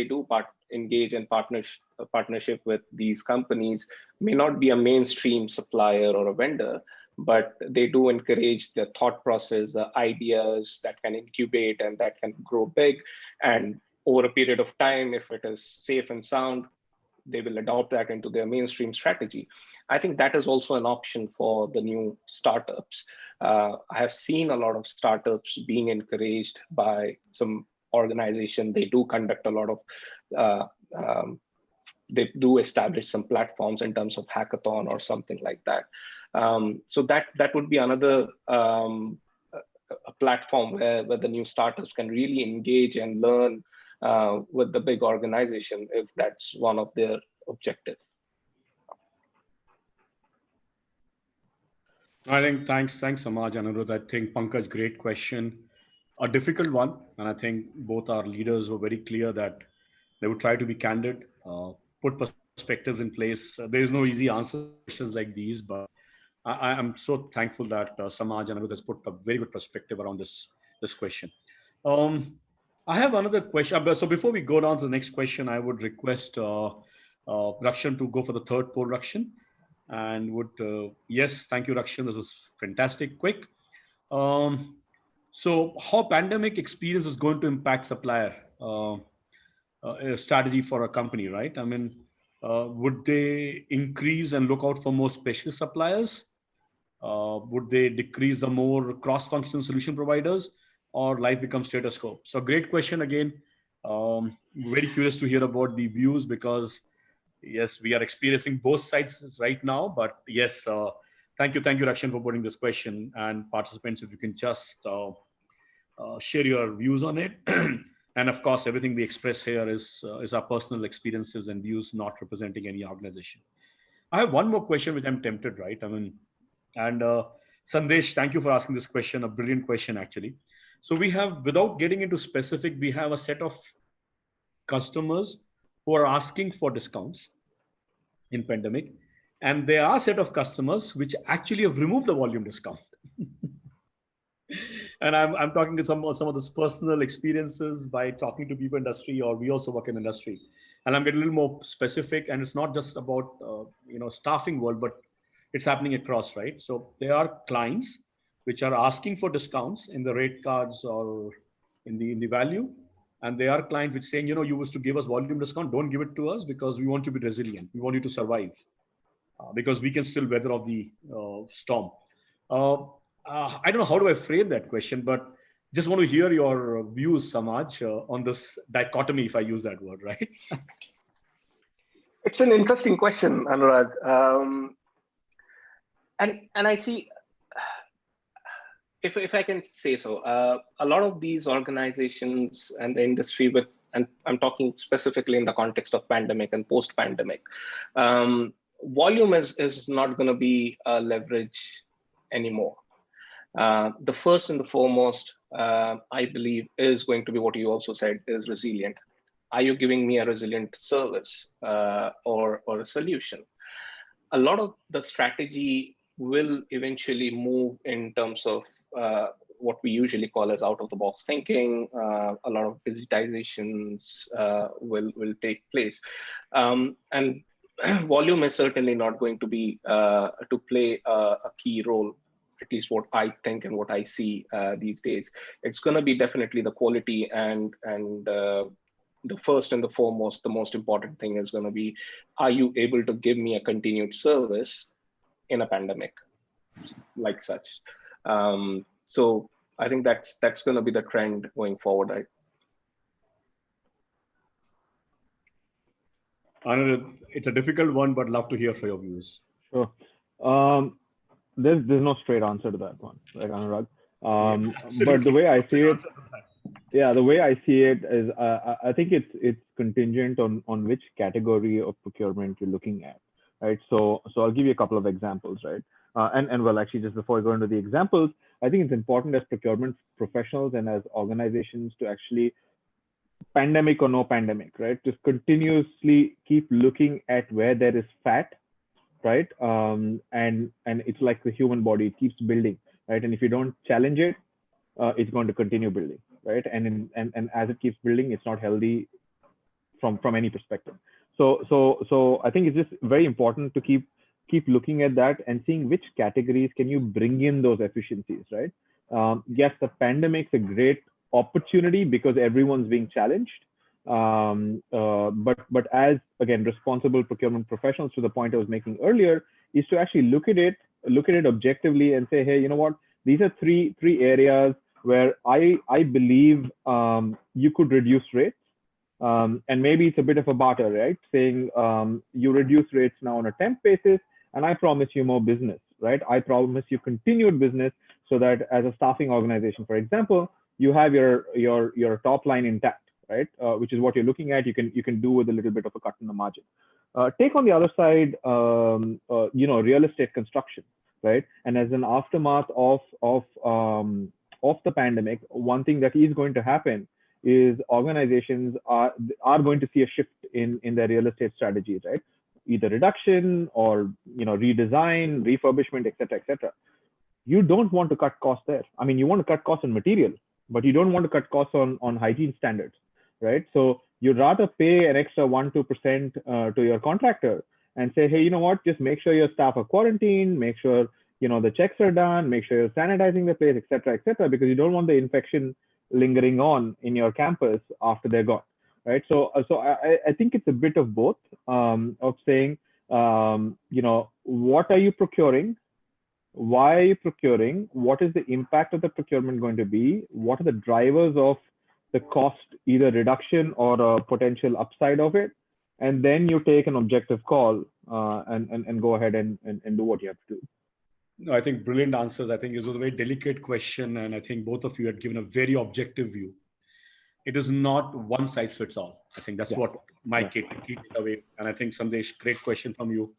engage in partnership with these companies. May not be a mainstream supplier or a vendor, but they do encourage the thought process, the ideas that can incubate and that can grow big. And over a period of time, if it is safe and sound, they will adopt that into their mainstream strategy. I think that is also an option for the new startups. I have seen a lot of startups being encouraged by some organization. They do conduct a lot of, they do establish some platforms in terms of hackathon or something like that. So that would be another a platform where the new startups can really engage and learn with the big organization if that's one of their objectives. I think thanks, Samaj, Anirudh. I think Pankaj, great question, a difficult one, and I think both our leaders were very clear that they would try to be candid, put perspectives in place. There is no easy answer to questions like these, but I am so thankful that Samaj and Anirudh has put a very good perspective around this question. Um, I have another question. So before we go down to the next question, I would request Rakshan to go for the third poll, Rakshan. And yes, thank you, Rakshan. This was fantastic, quick. Um, so how pandemic experience is going to impact supplier strategy for a company, right? I mean, would they increase and look out for more specialist suppliers? Would they decrease the more cross-functional solution providers, or life becomes status quo? So great question again. Very curious to hear about the views, because yes, we are experiencing both sides right now. But yes, thank you, Rakshan, for putting this question. And participants, if you can just share your views on it. And of course, everything we express here is our personal experiences and views, not representing any organization. I have one more question, which I'm tempted, right? I mean, and Sandesh, thank you for asking this question, a brilliant question, actually. So we have, without getting into specific, we have a set of customers who are asking for discounts in pandemic. And there are a set of customers which actually have removed the volume discount. And I'm talking to some of those personal experiences by talking to people in industry, or we also work in industry. And I'm getting a little more specific, and it's not just about staffing world, but it's happening across, right? So there are clients which are asking for discounts in the rate cards or in the value, and there are clients which saying, you used to give us volume discount, don't give it to us, because we want you to be resilient, we want you to survive, because we can still weather off the storm. I don't know how do I frame that question, but just want to hear your views, Samaj, on this dichotomy, if I use that word, right? It's an interesting question, Anurag. And I see, if I can say so, a lot of these organizations and the industry and I'm talking specifically in the context of pandemic and post-pandemic, volume is not going to be a leverage anymore. The first and the foremost, I believe, is going to be what you also said, is resilient. Are you giving me a resilient service or a solution? A lot of the strategy will eventually move in terms of what we usually call as out-of-the-box thinking. A lot of digitizations will take place. And volume is certainly not going to be to play a key role, at least what I think and what I see these days. It's going to be definitely the quality, and the first and the foremost, the most important thing is going to be, are you able to give me a continued service in a pandemic like such? So I think that's going to be the trend going forward. Anirudh, it's a difficult one, but love to hear for your views. Sure. There's no straight answer to that one, like Anurag. But the way I see it, the way I see it is, I think it's contingent on which category of procurement you're looking at, right? So I'll give you a couple of examples, right? And well, actually, just before I go into the examples, I think it's important as procurement professionals and as organizations to actually, pandemic or no pandemic, right, just continuously keep looking at where there is fat, right? And it's like the human body, it keeps building, right? And if you don't challenge it, it's going to continue building, right? And as it keeps building, it's not healthy from any perspective. So I think it's just very important to keep looking at that and seeing which categories can you bring in those efficiencies, right? Yes, the pandemic's a great opportunity because everyone's being challenged. But as, again, responsible procurement professionals, to the point I was making earlier, is to actually look at it objectively and say, hey, you know what? These are three areas where I believe you could reduce rates. And maybe it's a bit of a barter, right? Saying you reduce rates now on a temp basis, and I promise you more business, right? I promise you continued business so that as a staffing organization, for example, you have your top line intact, right? Which is what you're looking at. You can do with a little bit of a cut in the margin. Take on the other side, real estate construction, right? And as an aftermath of the pandemic, one thing that is going to happen is organizations are going to see a shift in their real estate strategies, right? Either reduction or redesign, refurbishment, etc., etc. You don't want to cut costs there. I mean, you want to cut costs on material, but you don't want to cut costs on hygiene standards, right? So you'd rather pay an extra 1-2% to your contractor and say, hey, you know what? Just make sure your staff are quarantined, make sure the checks are done, make sure you're sanitizing the place, etc., because you don't want the infection lingering on in your campus after they're gone, right? So I think it's a bit of both, of saying, what are you procuring? Why are you procuring? What is the impact of the procurement going to be? What are the drivers of the cost, either reduction or a potential upside of it? And then you take an objective call and go ahead and do what you have to do. No, I think brilliant answers. I think it was a very delicate question, and I think both of you had given a very objective view. It is not one size fits all. I think that's what my key takeaway. And I think Sandesh, great question from you.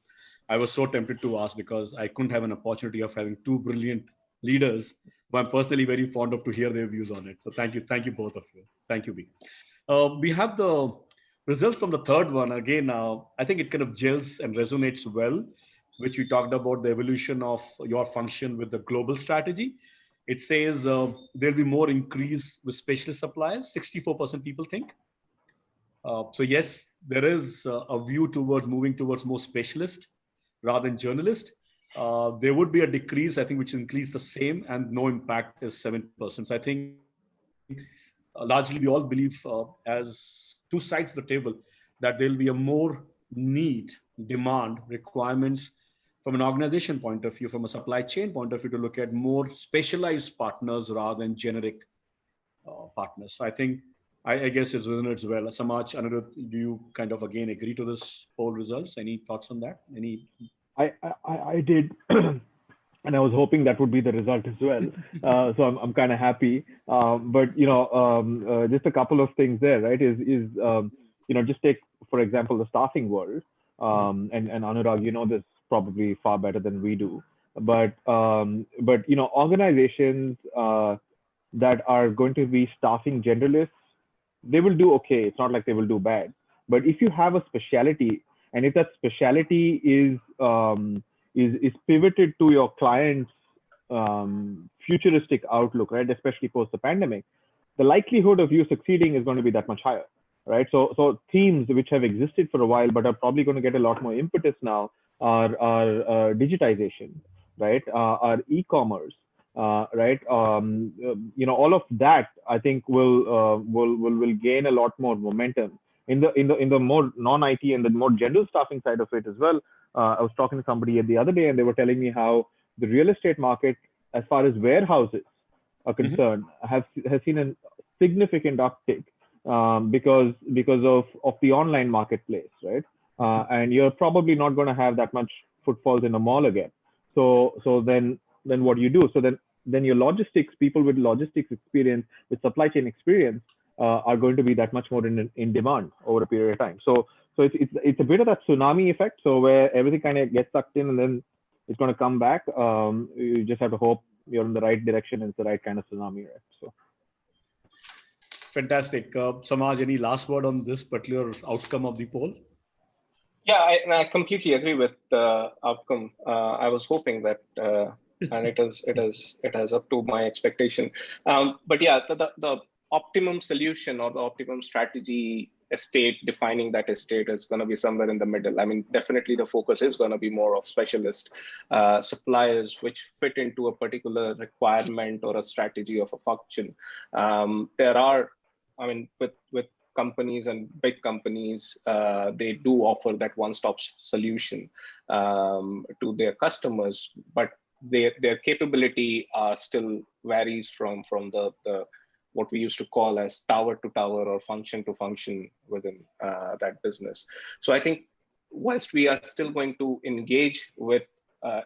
I was so tempted to ask because I couldn't have an opportunity of having two brilliant leaders who I'm personally very fond of to hear their views on it. So thank you both of you. Thank you, B. We have the results from the third one. Again, I think it kind of gels and resonates well, which we talked about the evolution of your function with the global strategy. It says there'll be more increase with specialist suppliers. 64% people think. So yes, there is a view towards moving towards more specialist rather than journalist. There would be a decrease, I think, which increased the same, and no impact is 7%. So I think largely we all believe as two sides of the table that there'll be a more need, demand, requirements from an organization point of view, from a supply chain point of view, to look at more specialized partners rather than generic partners. So I think, I guess it resonates well. Samaj, Anirudh, do you kind of again agree to this poll results? Any thoughts on that? I did, and I was hoping that would be the result as well. So I'm kind of happy. But just a couple of things there, right? Just take, for example, the staffing world, and Anurag, this probably far better than we do. But organizations that are going to be staffing generalists, they will do okay. It's not like they will do bad. But if you have a specialty, and if that specialty is pivoted to your client's futuristic outlook, right, especially post the pandemic, the likelihood of you succeeding is going to be that much higher, right? So themes which have existed for a while but are probably going to get a lot more impetus now are digitization, right? Are e-commerce, right? All of that I think will gain a lot more momentum in the more non-IT and the more general staffing side of it as well. I was talking to somebody the other day, and they were telling me how the real estate market, as far as warehouses are concerned, has seen a significant uptick because of the online marketplace, right? And you're probably not going to have that much footfalls in a mall again. So then what do you do? So then your logistics, people with logistics experience, with supply chain experience, are going to be that much more in demand over a period of time. So it's a bit of that tsunami effect. So where everything kind of gets sucked in and then it's going to come back. You just have to hope you're in the right direction and it's the right kind of tsunami, right? So. Fantastic. Samaj, any last word on this particular outcome of the poll? Yeah, I completely agree with the outcome. I was hoping that, and it is up to my expectation. But yeah, the optimum solution or the optimum strategy estate, defining that estate, is going to be somewhere in the middle. I mean, definitely the focus is going to be more of specialist suppliers which fit into a particular requirement or a strategy of a function. There are, I mean, with companies and big companies, they do offer that one-stop solution to their customers, but their capability still varies from the what we used to call as tower to tower or function to function within that business. So I think whilst we are still going to engage with,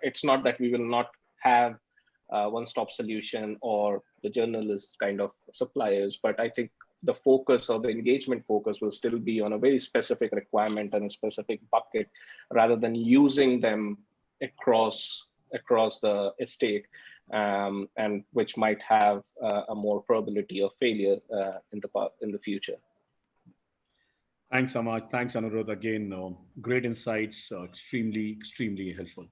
it's not that we will not have one-stop solution or the generalist kind of suppliers. But I think the focus or the engagement focus will still be on a very specific requirement and a specific bucket, rather than using them across the estate, and which might have a more probability of failure in the future. Thanks, Samaj. Thanks, Anirudh. Again, great insights, extremely helpful.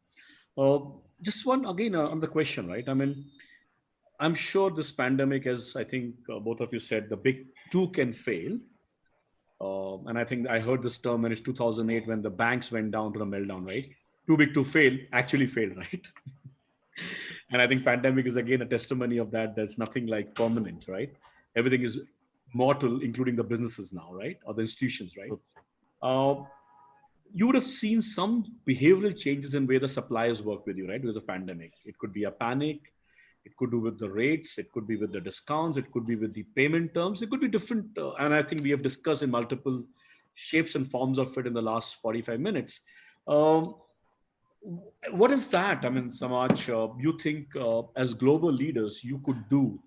Just one again on the question, right? I mean, I'm sure this pandemic, as I think both of you said, the big two can fail. And I think I heard this term when it's 2008 when the banks went down to the meltdown, right? Too big to fail, actually failed, right? And I think pandemic is again a testimony of that. There's nothing like permanent, right? Everything is mortal, including the businesses now, right? Or the institutions, right? You would have seen some behavioral changes in where the suppliers work with you, right? Because of pandemic. It could be a panic. It could do with the rates. It could be with the discounts. It could be with the payment terms. It could be different. And I think we have discussed in multiple shapes and forms of it in the last 45 minutes. What is that? I mean, Samaj, you think as global leaders, you could do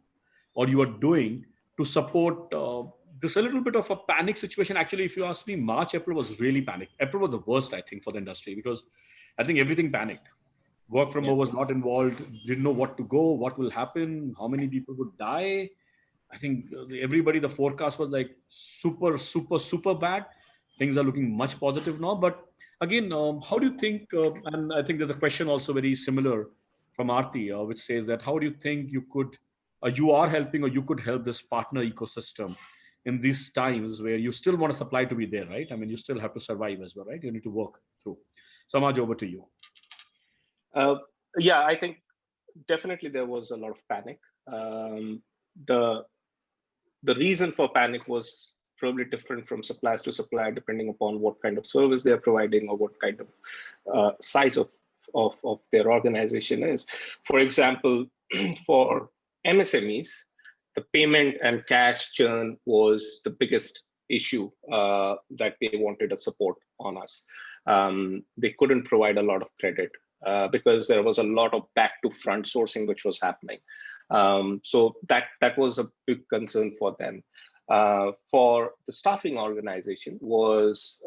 or you are doing to support this a little bit of a panic situation? Actually, if you ask me, March, April was really panicked. April was the worst, I think, for the industry because I think everything panicked. Work from home was not involved, didn't know what to go, what will happen, how many people would die. I think everybody, the forecast was like super bad. Things are looking much positive now. But again, how do you think, and I think there's a question also very similar from Aarti, which says that how do you think you could, you are helping or you could help this partner ecosystem in these times where you still want a supply to be there, right? I mean, you still have to survive as well, right? You need to work through. Samaj, over to you. Yeah, I think definitely there was a lot of panic. The reason for panic was probably different from suppliers to supplier, depending upon what kind of service they're providing or what kind of size of their organization is. For example, for MSMEs, the payment and cash churn was the biggest issue that they wanted a support on us. They couldn't provide a lot of credit because there was a lot of back to front sourcing which was happening. So that was a big concern for them. For the staffing organization was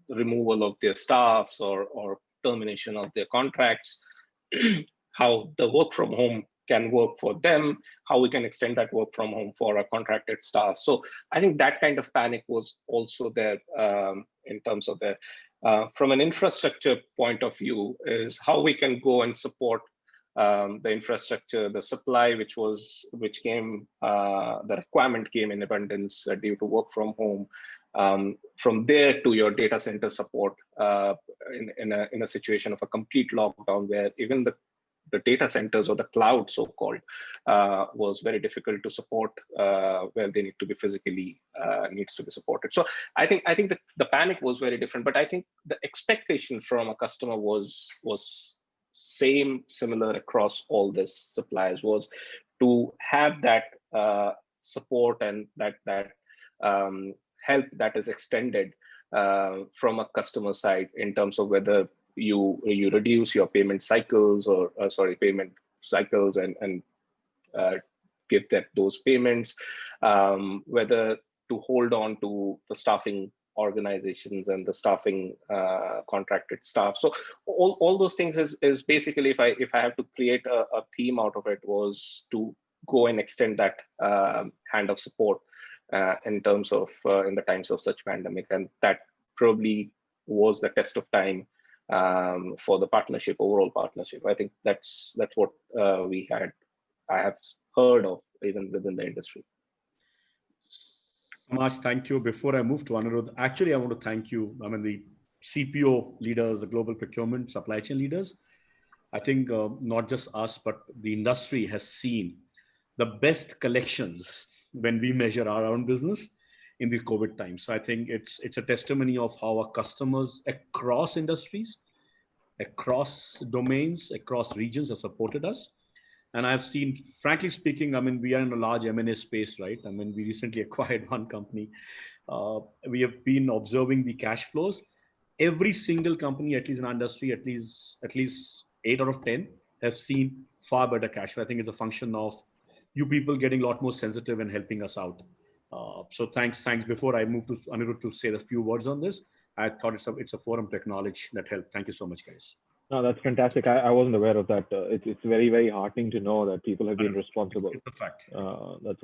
removal of their staffs or termination of their contracts, how the work from home can work for them, how we can extend that work from home for our contracted staff. So I think that kind of panic was also there in terms of the, from an infrastructure point of view, is how we can go and support the infrastructure, the supply, which came, the requirement came in abundance due to work from home. From there to your data center support in a situation of a complete lockdown, where even the data centers or the cloud, so-called, was very difficult to support, where they need to be physically needs to be supported. So I think the panic was very different, but I think the expectation from a customer was similar across all these suppliers, was to have that support and that help that is extended from a customer side, in terms of whether you reduce your payment cycles payment cycles and give those payments, whether to hold on to the staffing organizations and the staffing contracted staff. So all those things is basically, if I have to create a theme out of it, was to go and extend that hand of support in terms of in the times of such pandemic. And that probably was the test of time for the partnership, overall partnership. I think that's what I have heard of even within the industry. Samaj, thank you. Before I move to Anirudh, actually, I want to thank you. I mean, the CPO leaders, the global procurement, supply chain leaders. I think not just us, but the industry has seen the best collections when we measure our own business in the COVID time. So I think it's a testimony of how our customers across industries, across domains, across regions have supported us. And I've seen, frankly speaking, I mean, we are in a large M&A space, right? I mean, we recently acquired one company. We have been observing the cash flows. Every single company, at least in our industry, at least 8 out of 10, have seen far better cash flow. I think it's a function of you people getting a lot more sensitive and helping us out. So thanks. Before I move to Anirudh to say a few words on this, I thought it's a forum to acknowledge that help. Thank you so much, guys. No, that's fantastic. I wasn't aware of that. It's very, very heartening to know that people have been responsible. It's a fact. That's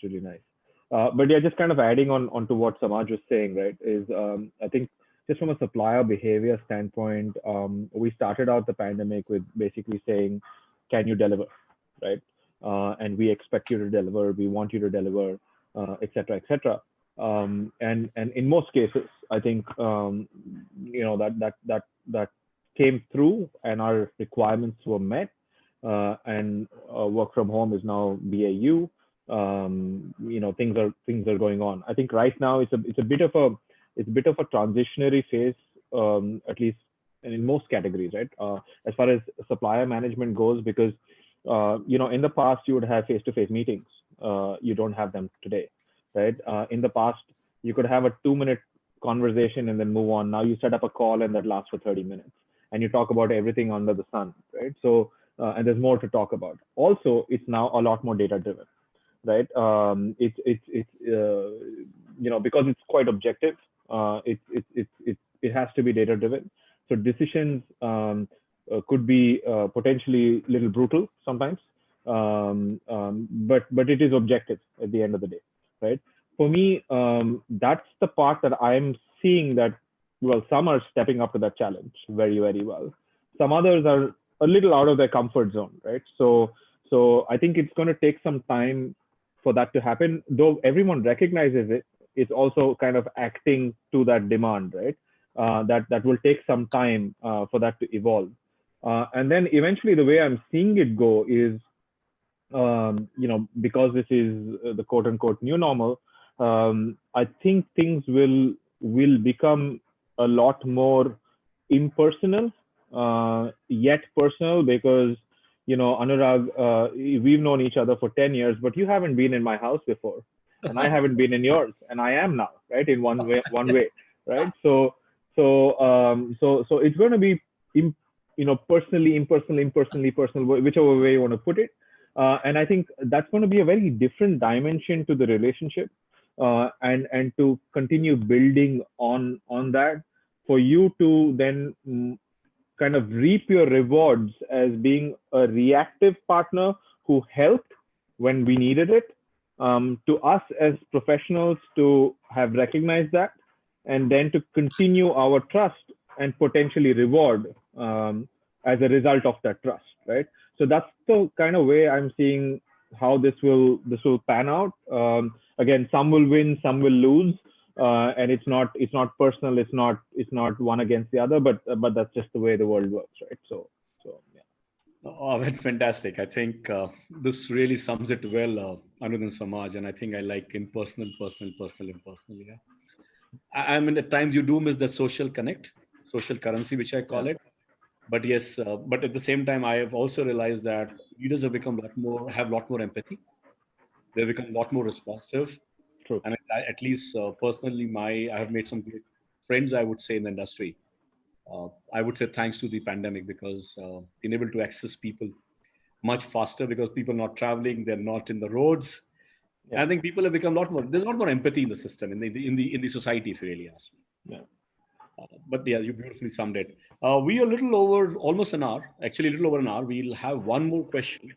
really nice. But yeah, just kind of adding on to what Samaj was saying, right, is I think just from a supplier behavior standpoint, we started out the pandemic with basically saying, can you deliver, right? And we expect you to deliver, we want you to deliver, et cetera, et cetera. And in most cases, I think, that came through and our requirements were met, and work from home is now BAU. Things are going on. I think right now it's a bit of a transitionary phase, at least in most categories, right? As far as supplier management goes, because in the past you would have face-to-face meetings. You don't have them today, right? In the past you could have a 2-minute conversation and then move on. Now you set up a call and that lasts for 30 minutes. And you talk about everything under the sun, right? So, and there's more to talk about. Also, it's now a lot more data driven, right? Because it's quite objective. It has to be data driven. So decisions could be potentially a little brutal sometimes, but it is objective at the end of the day, right? For me, that's the part that I'm seeing that. Well, some are stepping up to that challenge very, very well. Some others are a little out of their comfort zone, right? So I think it's going to take some time for that to happen. Though everyone recognizes it, it's also kind of acting to that demand, right? That will take some time for that to evolve. And then eventually the way I'm seeing it go is, because this is the quote unquote new normal, I think things will become a lot more impersonal, yet personal, because, Anurag, we've known each other for 10 years, but you haven't been in my house before, and I haven't been in yours, and I am now, right? In one way, right? So it's going to be, personally, impersonally personal, whichever way you want to put it. And I think that's going to be a very different dimension to the relationship, and to continue building on that, for you to then kind of reap your rewards as being a reactive partner who helped when we needed it, to us as professionals to have recognized that, and then to continue our trust and potentially reward as a result of that trust, right? So that's the kind of way I'm seeing how this will pan out. Again, some will win, some will lose. And it's not personal. It's not one against the other, but that's just the way the world works, right? So yeah. Oh, that's fantastic. I think this really sums it well, Anuj and Samaj, and I think I like impersonal, personal, impersonal. Yeah. I mean, at times you do miss the social connect, social currency, which I call it. But yes, but at the same time, I have also realized that leaders have become have a lot more empathy. They've become a lot more responsive. True. And at least personally, I have made some great friends, I would say, in the industry. I would say thanks to the pandemic, because been able to access people much faster, because people are not traveling, they're not in the roads. Yeah. I think people have become there's a lot more empathy in the system, in the society, if you really ask me. Yeah. But yeah, you beautifully summed it. We are a little over, almost an hour, actually a little over an hour. We'll have one more question.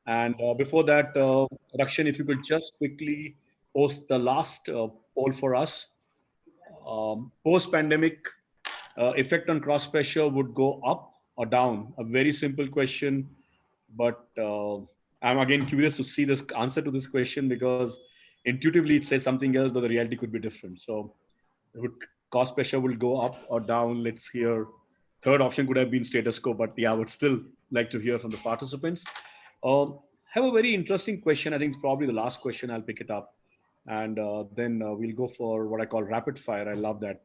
And before that, Rakshan, if you could just quickly post the last poll for us. Post-pandemic, effect on cross pressure would go up or down? A very simple question, but I'm again curious to see this answer to this question, because intuitively it says something else, but the reality could be different. So cost pressure will go up or down? Let's hear. Third option could have been status quo, but yeah, I would still like to hear from the participants. Have a very interesting question. I think it's probably the last question. I'll pick it up. And then we'll go for what I call rapid fire. I love that,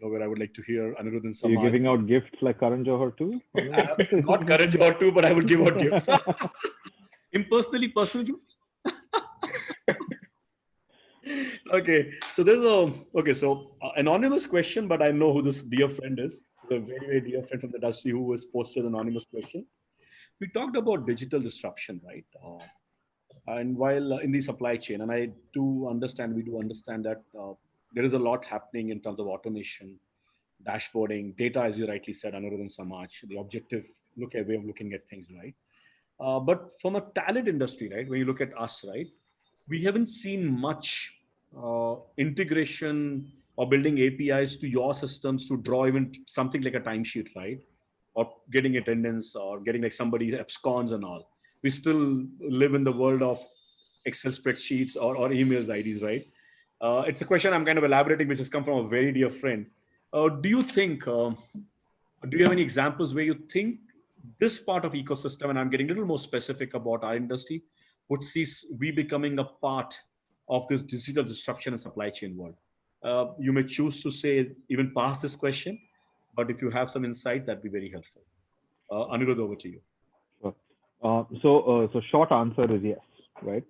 where I would like to hear Anirudh and Samaj. Are you giving out gifts like Karan Johar too? Not Karan Johar too, but I will give out gifts. Impersonally personal gifts. Okay, so there's anonymous question, but I know who this dear friend is. It's a very, very dear friend from the industry who has posted an anonymous question. We talked about digital disruption, right? And while in the supply chain, and I do understand, we do understand that there is a lot happening in terms of automation, dashboarding, data, as you rightly said, Anirudh and Samaj, the objective way of looking at things, right? But from a talent industry, right, when you look at us, right, we haven't seen much integration or building APIs to your systems to draw even something like a timesheet, right? Or getting attendance or getting like somebody absconds and all. We still live in the world of Excel spreadsheets or emails IDs, right? It's a question I'm kind of elaborating, which has come from a very dear friend. Do you think, do you have any examples where you think this part of ecosystem, and I'm getting a little more specific about our industry, would see we becoming a part of this digital disruption and supply chain world? You may choose to say even past this question, but if you have some insights, that'd be very helpful. Anirudh, over to you. Sure. So short answer is yes, right?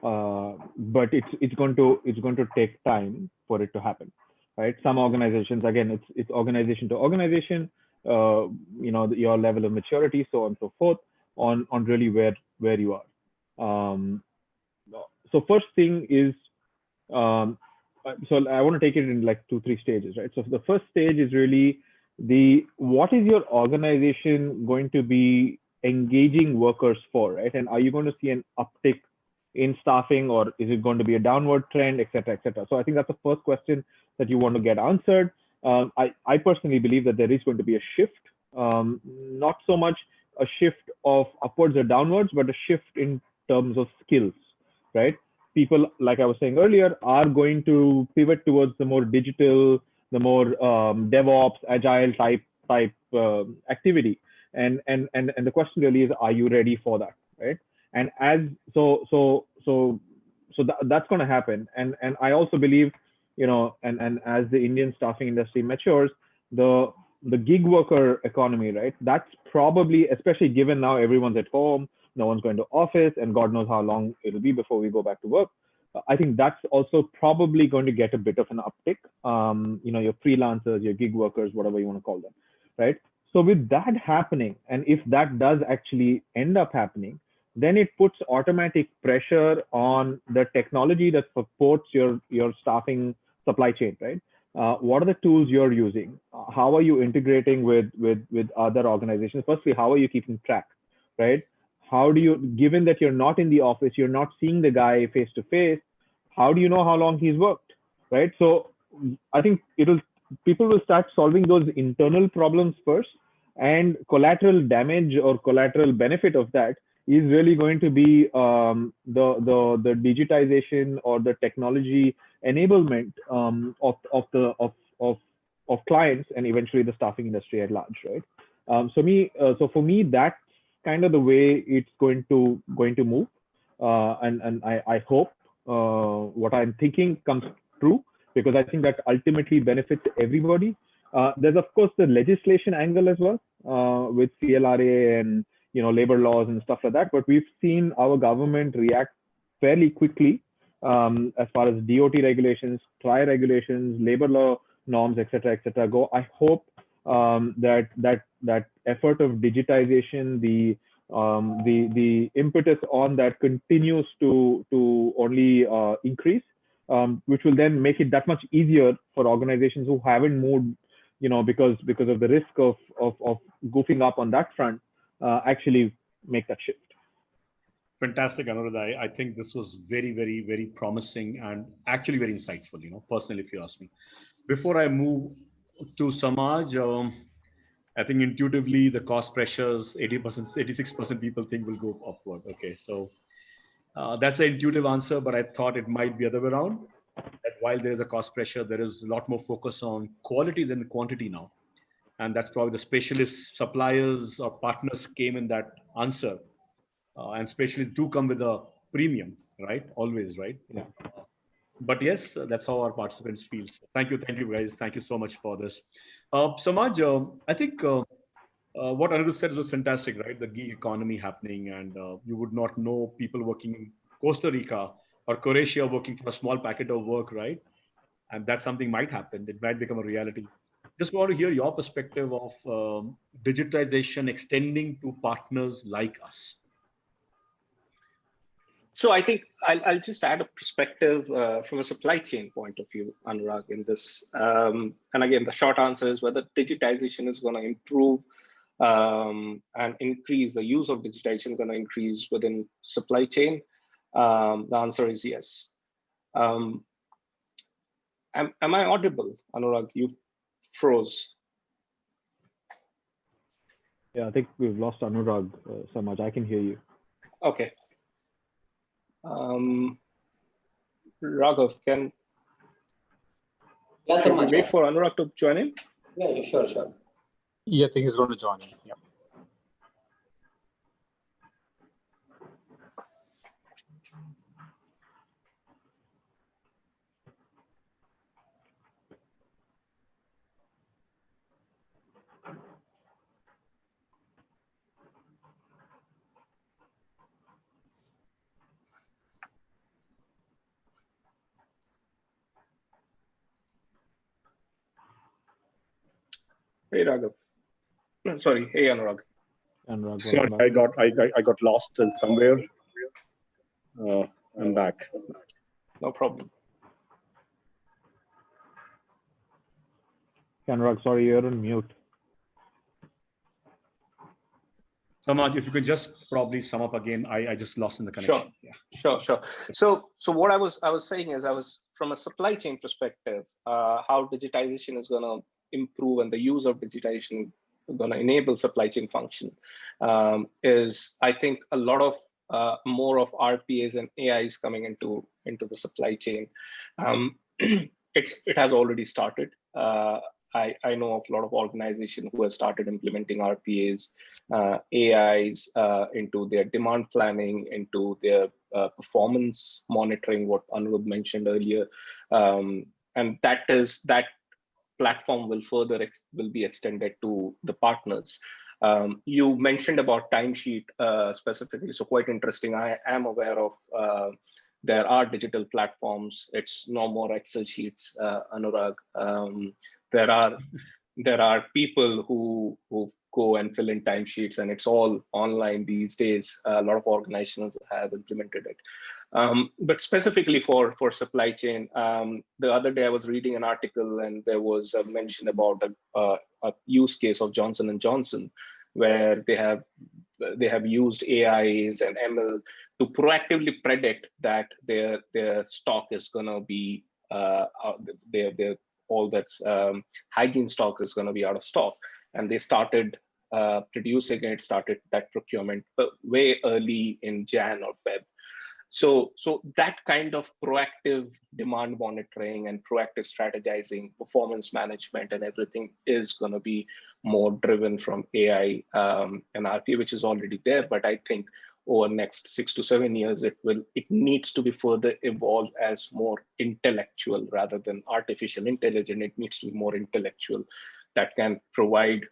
But it's going to take time for it to happen, right? Some organizations, again, it's organization to organization, your level of maturity, so on and so forth, on really where you are. So first thing is, so I want to take it in like 2-3 stages, right? So the first stage is really what is your organization going to be engaging workers for, right? And are you going to see an uptick in staffing, or is it going to be a downward trend, et cetera, et cetera? So I think that's the first question that you want to get answered. I personally believe that there is going to be a shift, not so much a shift of upwards or downwards, but a shift in terms of skills, right? People, like I was saying earlier, are going to pivot towards the more digital, the more DevOps, agile type activity. And the question really is, are you ready for that, right? And that's going to happen. And I also believe, and as the Indian staffing industry matures, the gig worker economy, right? That's probably, especially given now everyone's at home, no one's going to office, and God knows how long it'll be before we go back to work. I think that's also probably going to get a bit of an uptick. Your freelancers, your gig workers, whatever you want to call them, right? So with that happening, and if that does actually end up happening, then it puts automatic pressure on the technology that supports your staffing supply chain, right? What are the tools you're using? How are you integrating with other organizations? Firstly, how are you keeping track, right? How do you, given that you're not in the office, you're not seeing the guy face to face, how do you know how long he's worked, right? So I think people will start solving those internal problems first, and collateral damage or collateral benefit of that is really going to be the digitization or the technology enablement of clients, and eventually the staffing industry at large, right? So for me, that's kind of the way it's going to move, and I hope what I'm thinking comes true, because I think that ultimately benefits everybody. There's of course the legislation angle as well, with CLRA and labor laws and stuff like that. But we've seen our government react fairly quickly as far as DOT regulations, TRI regulations, labor law norms, etc., go. I hope that effort of digitization, the impetus on that continues to only increase, which will then make it that much easier for organizations who haven't moved, because of the risk of goofing up on that front, actually make that shift. Fantastic, Anuradha. I think this was very, very, very promising and actually very insightful, personally, if you ask me. Before I move to Samaj, I think intuitively the cost pressures, 80%, 86% people think will go upward. Okay, so that's the intuitive answer, but I thought it might be the other way around. That while there is a cost pressure, there is a lot more focus on quality than quantity now. And that's probably the specialist suppliers or partners came in that answer. And specialists do come with a premium, right? Always, right? Yeah. But yes, that's how our participants feel. So thank you guys. Thank you so much for this. Samaj, I think what Anirudh said was fantastic, right? The gig economy happening, and you would not know people working in Costa Rica or Croatia working for a small packet of work, right? And that something might happen. It might become a reality. just want to hear your perspective of digitization extending to partners like us. So I think I'll just add a perspective from a supply chain point of view, Anurag, in this. And again, the short answer is whether digitization is going to improve and increase, the use of digitization going to increase within supply chain. The answer is yes. Am I audible, Anurag? You froze. Yeah, I think we've lost Anurag so much. I can hear you. Okay. Raghav, can Yes, we wait for Anurag to join in? Yeah, sure. Yeah, I think he's going to join in. Yeah. Hey, Raghav. Sorry, hey, Anurag. Anurag, I got lost somewhere. I'm back. No problem. Anurag, sorry, you're on mute. Samaj, if you could just probably sum up again, I just lost in the connection. Sure. So what I was saying is, from a supply chain perspective, how digitization is going to improve and the use of digitization going to enable supply chain function is, I think, a lot of more of RPAs and AIs coming into the supply chain. It has already started. I know of a lot of organizations who have started implementing RPAs, AIs into their demand planning, into their performance monitoring, what Anirudh mentioned earlier, and that platform will be extended to the partners. You mentioned about timesheet specifically, so quite interesting. I am aware of there are digital platforms. It's no more Excel sheets, Anurag. There are people who go and fill in timesheets, and it's all online these days. A lot of organizations have implemented it. But specifically for supply chain, the other day I was reading an article, and there was a mention about a use case of Johnson and Johnson, where they have used AIs and ML to proactively predict that their stock is going to be their all that's hygiene stock is going to be out of stock, and they started producing it, started that procurement way early in Jan or Feb. So that kind of proactive demand monitoring and proactive strategizing, performance management, and everything is going to be more driven from AI and RPA, which is already there. But I think over the next 6 to 7 years, it needs to be further evolved as more intellectual rather than artificial intelligence. It needs to be more intellectual that can provide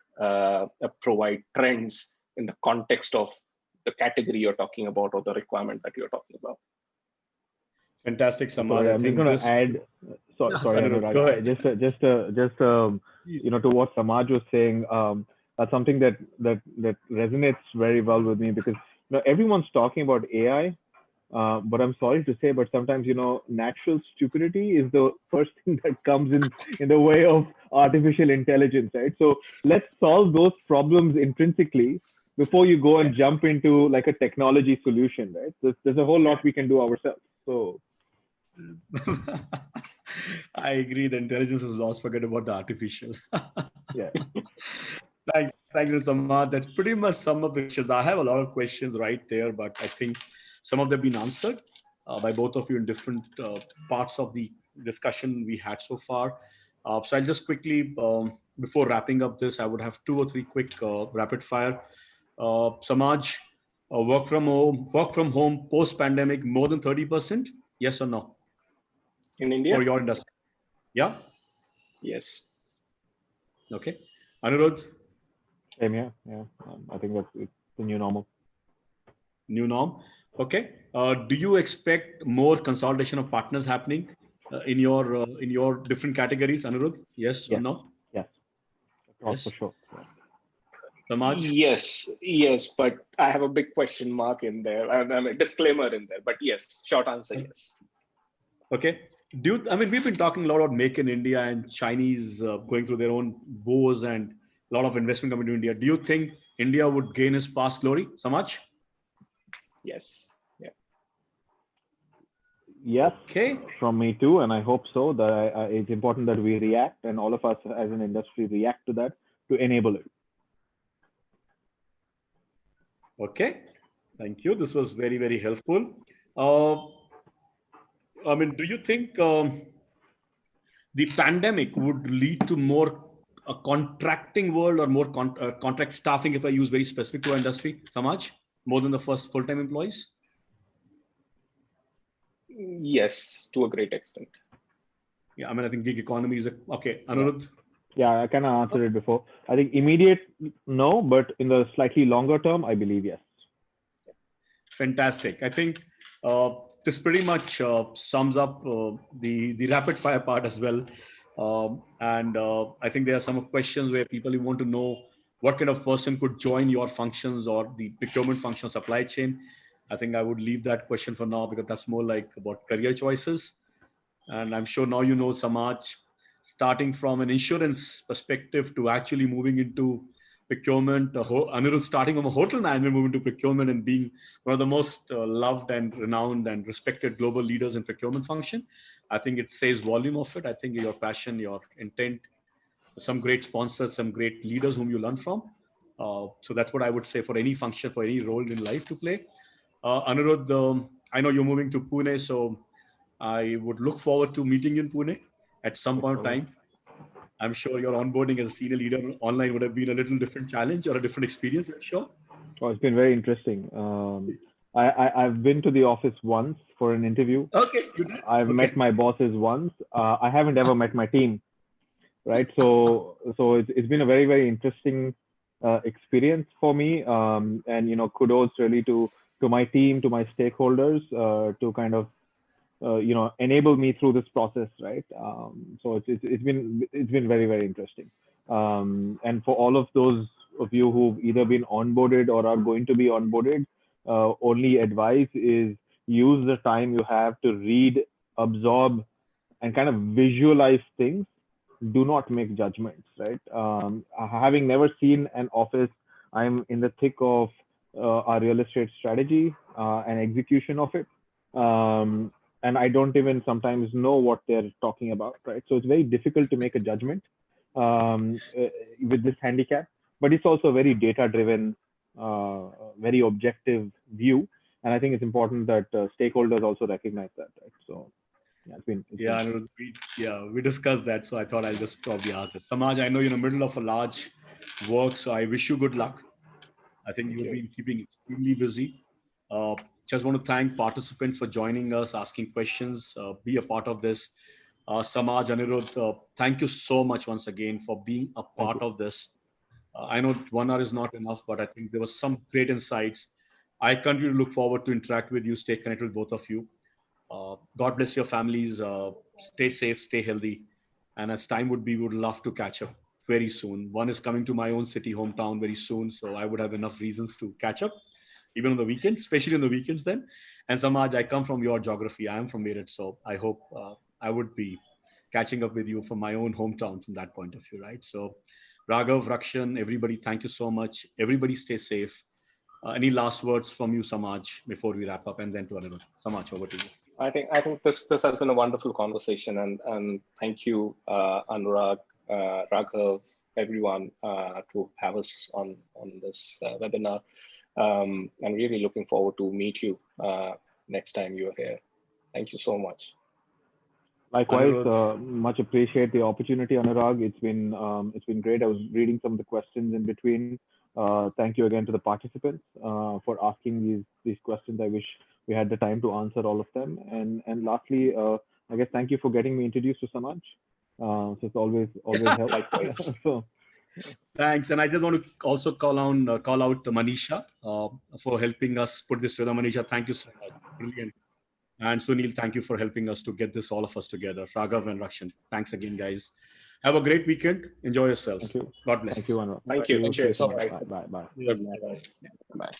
trends in the context of the category you're talking about or the requirement that you're talking about. Fantastic, Samaj. I'm just going to add. Sorry, Anurag. Go ahead. Just to what Samaj was saying, that's something that resonates very well with me, because everyone's talking about AI, but I'm sorry to say, but sometimes natural stupidity is the first thing that comes in the way of artificial intelligence, right? So let's solve those problems intrinsically before you go and jump into like a technology solution, right? There's a whole lot we can do ourselves. So I agree. The intelligence was lost. Forget about the artificial. Yeah. Thank you, Samad. That pretty much sum up the questions. I have a lot of questions right there, but I think some of them have been answered by both of you in different parts of the discussion we had so far. So I'll just quickly, before wrapping up this, I would have 2 or 3 quick rapid fire. Samaj, work from home post-pandemic, more than 30%? Yes or no? In India? For your industry? Yeah? Yes. Okay. Anirudh? Same here. Yeah. I think it's the new normal. New norm. Okay. Do you expect more consolidation of partners happening in your different categories, Anirudh? Yes or no? Yes. Yes, for sure. Samaj? Yes, but I have a big question mark in there. I mean, a disclaimer in there. But yes, short answer, yes. Okay. We've been talking a lot about Make in India and Chinese going through their own woes and a lot of investment coming to India. Do you think India would gain its past glory? Samaj? Yes. Yeah. Yes, Okay. from me too, and I hope so. That it's important that we react, and all of us as an industry react to that to enable it. Okay. Thank you. This was very, very helpful. Do you think the pandemic would lead to more a contracting world or more contract staffing, if I use very specific to our industry, Samaj, more than the first full-time employees? Yes, to a great extent. Yeah, I think gig economy is okay. Anirudh? Yeah, I kind of answered it before. I think immediate, no, but in the slightly longer term, I believe yes. Fantastic. I think this pretty much sums up the rapid fire part as well. I think there are some of questions where people who want to know what kind of person could join your functions or the procurement function supply chain. I think I would leave that question for now because that's more like about career choices. And I'm sure now you know, Samaj, starting from an insurance perspective to actually moving into procurement, Anirudh starting from a hotel management, moving to procurement and being one of the most loved and renowned and respected global leaders in procurement function. I think it says volume of it. I think your passion, your intent, some great sponsors, some great leaders whom you learn from. So that's what I would say for any function, for any role in life to play. Anirudh, I know you're moving to Pune, so I would look forward to meeting you in Pune at some point of time. I'm sure your onboarding as a senior leader online would have been a little different challenge or a different experience, I'm sure. Oh, it's been very interesting. I've been to the office once for an interview. Okay, you did? I've met my bosses once. I haven't ever met my team, right? So it's been a very, very interesting experience for me. And kudos really to my team, to my stakeholders, to kind of enable me through this process, right? So it's been very, very interesting. And for all of those of you who've either been onboarded or are going to be onboarded, only advice is use the time you have to read, absorb, and kind of visualize things. Do not make judgments, right? Having never seen an office, I'm in the thick of our real estate strategy and execution of it. And I don't even sometimes know what they're talking about, right? So it's very difficult to make a judgment with this handicap, but it's also a very data-driven, very objective view. And I think it's important that stakeholders also recognize that, right? So we discussed that, so I thought I'll just probably ask it. Samaj, I know you're in the middle of a large work, so I wish you good luck. I think you've been keeping extremely busy. Just want to thank participants for joining us, asking questions, be a part of this. Samaj, Anirudh, thank you so much once again for being a part of this. I know 1 hour is not enough, but I think there was some great insights. I continue to look forward to interact with you, stay connected with both of you. God bless your families. Stay safe, stay healthy. And as time would be, we would love to catch up very soon. One is coming to my own city, hometown very soon. So I would have enough reasons to catch up, even on the weekends, especially on the weekends then. And Samaj, I come from your geography. I am from Meerut. So I hope I would be catching up with you from my own hometown from that point of view, right? So Raghav, Rakshan, everybody, thank you so much. Everybody stay safe. Any last words from you, Samaj, before we wrap up, and then to Anirudh? Samaj, over to you. I think this has been a wonderful conversation, and thank you, Anurag, Raghav, everyone, to have us on this webinar. I'm really looking forward to meet you next time you're here. Thank you so much. Likewise, much appreciate the opportunity, Anurag. It's been great. I was reading some of the questions in between. Thank you again to the participants for asking these questions. I wish we had the time to answer all of them. And lastly, I guess thank you for getting me introduced to Samaj. So it's always helps. Likewise. So, thanks. And I just want to also call out Manisha for helping us put this together. Manisha, thank you so much. Brilliant. And Sunil, thank you for helping us to get this, all of us together. Raghav and Rakshan, thanks again, guys. Have a great weekend. Enjoy yourself. Thank you. God bless. Thank you, Anwar. Thank you. See Cheers. soon. Bye. Bye. Bye. Bye. Bye.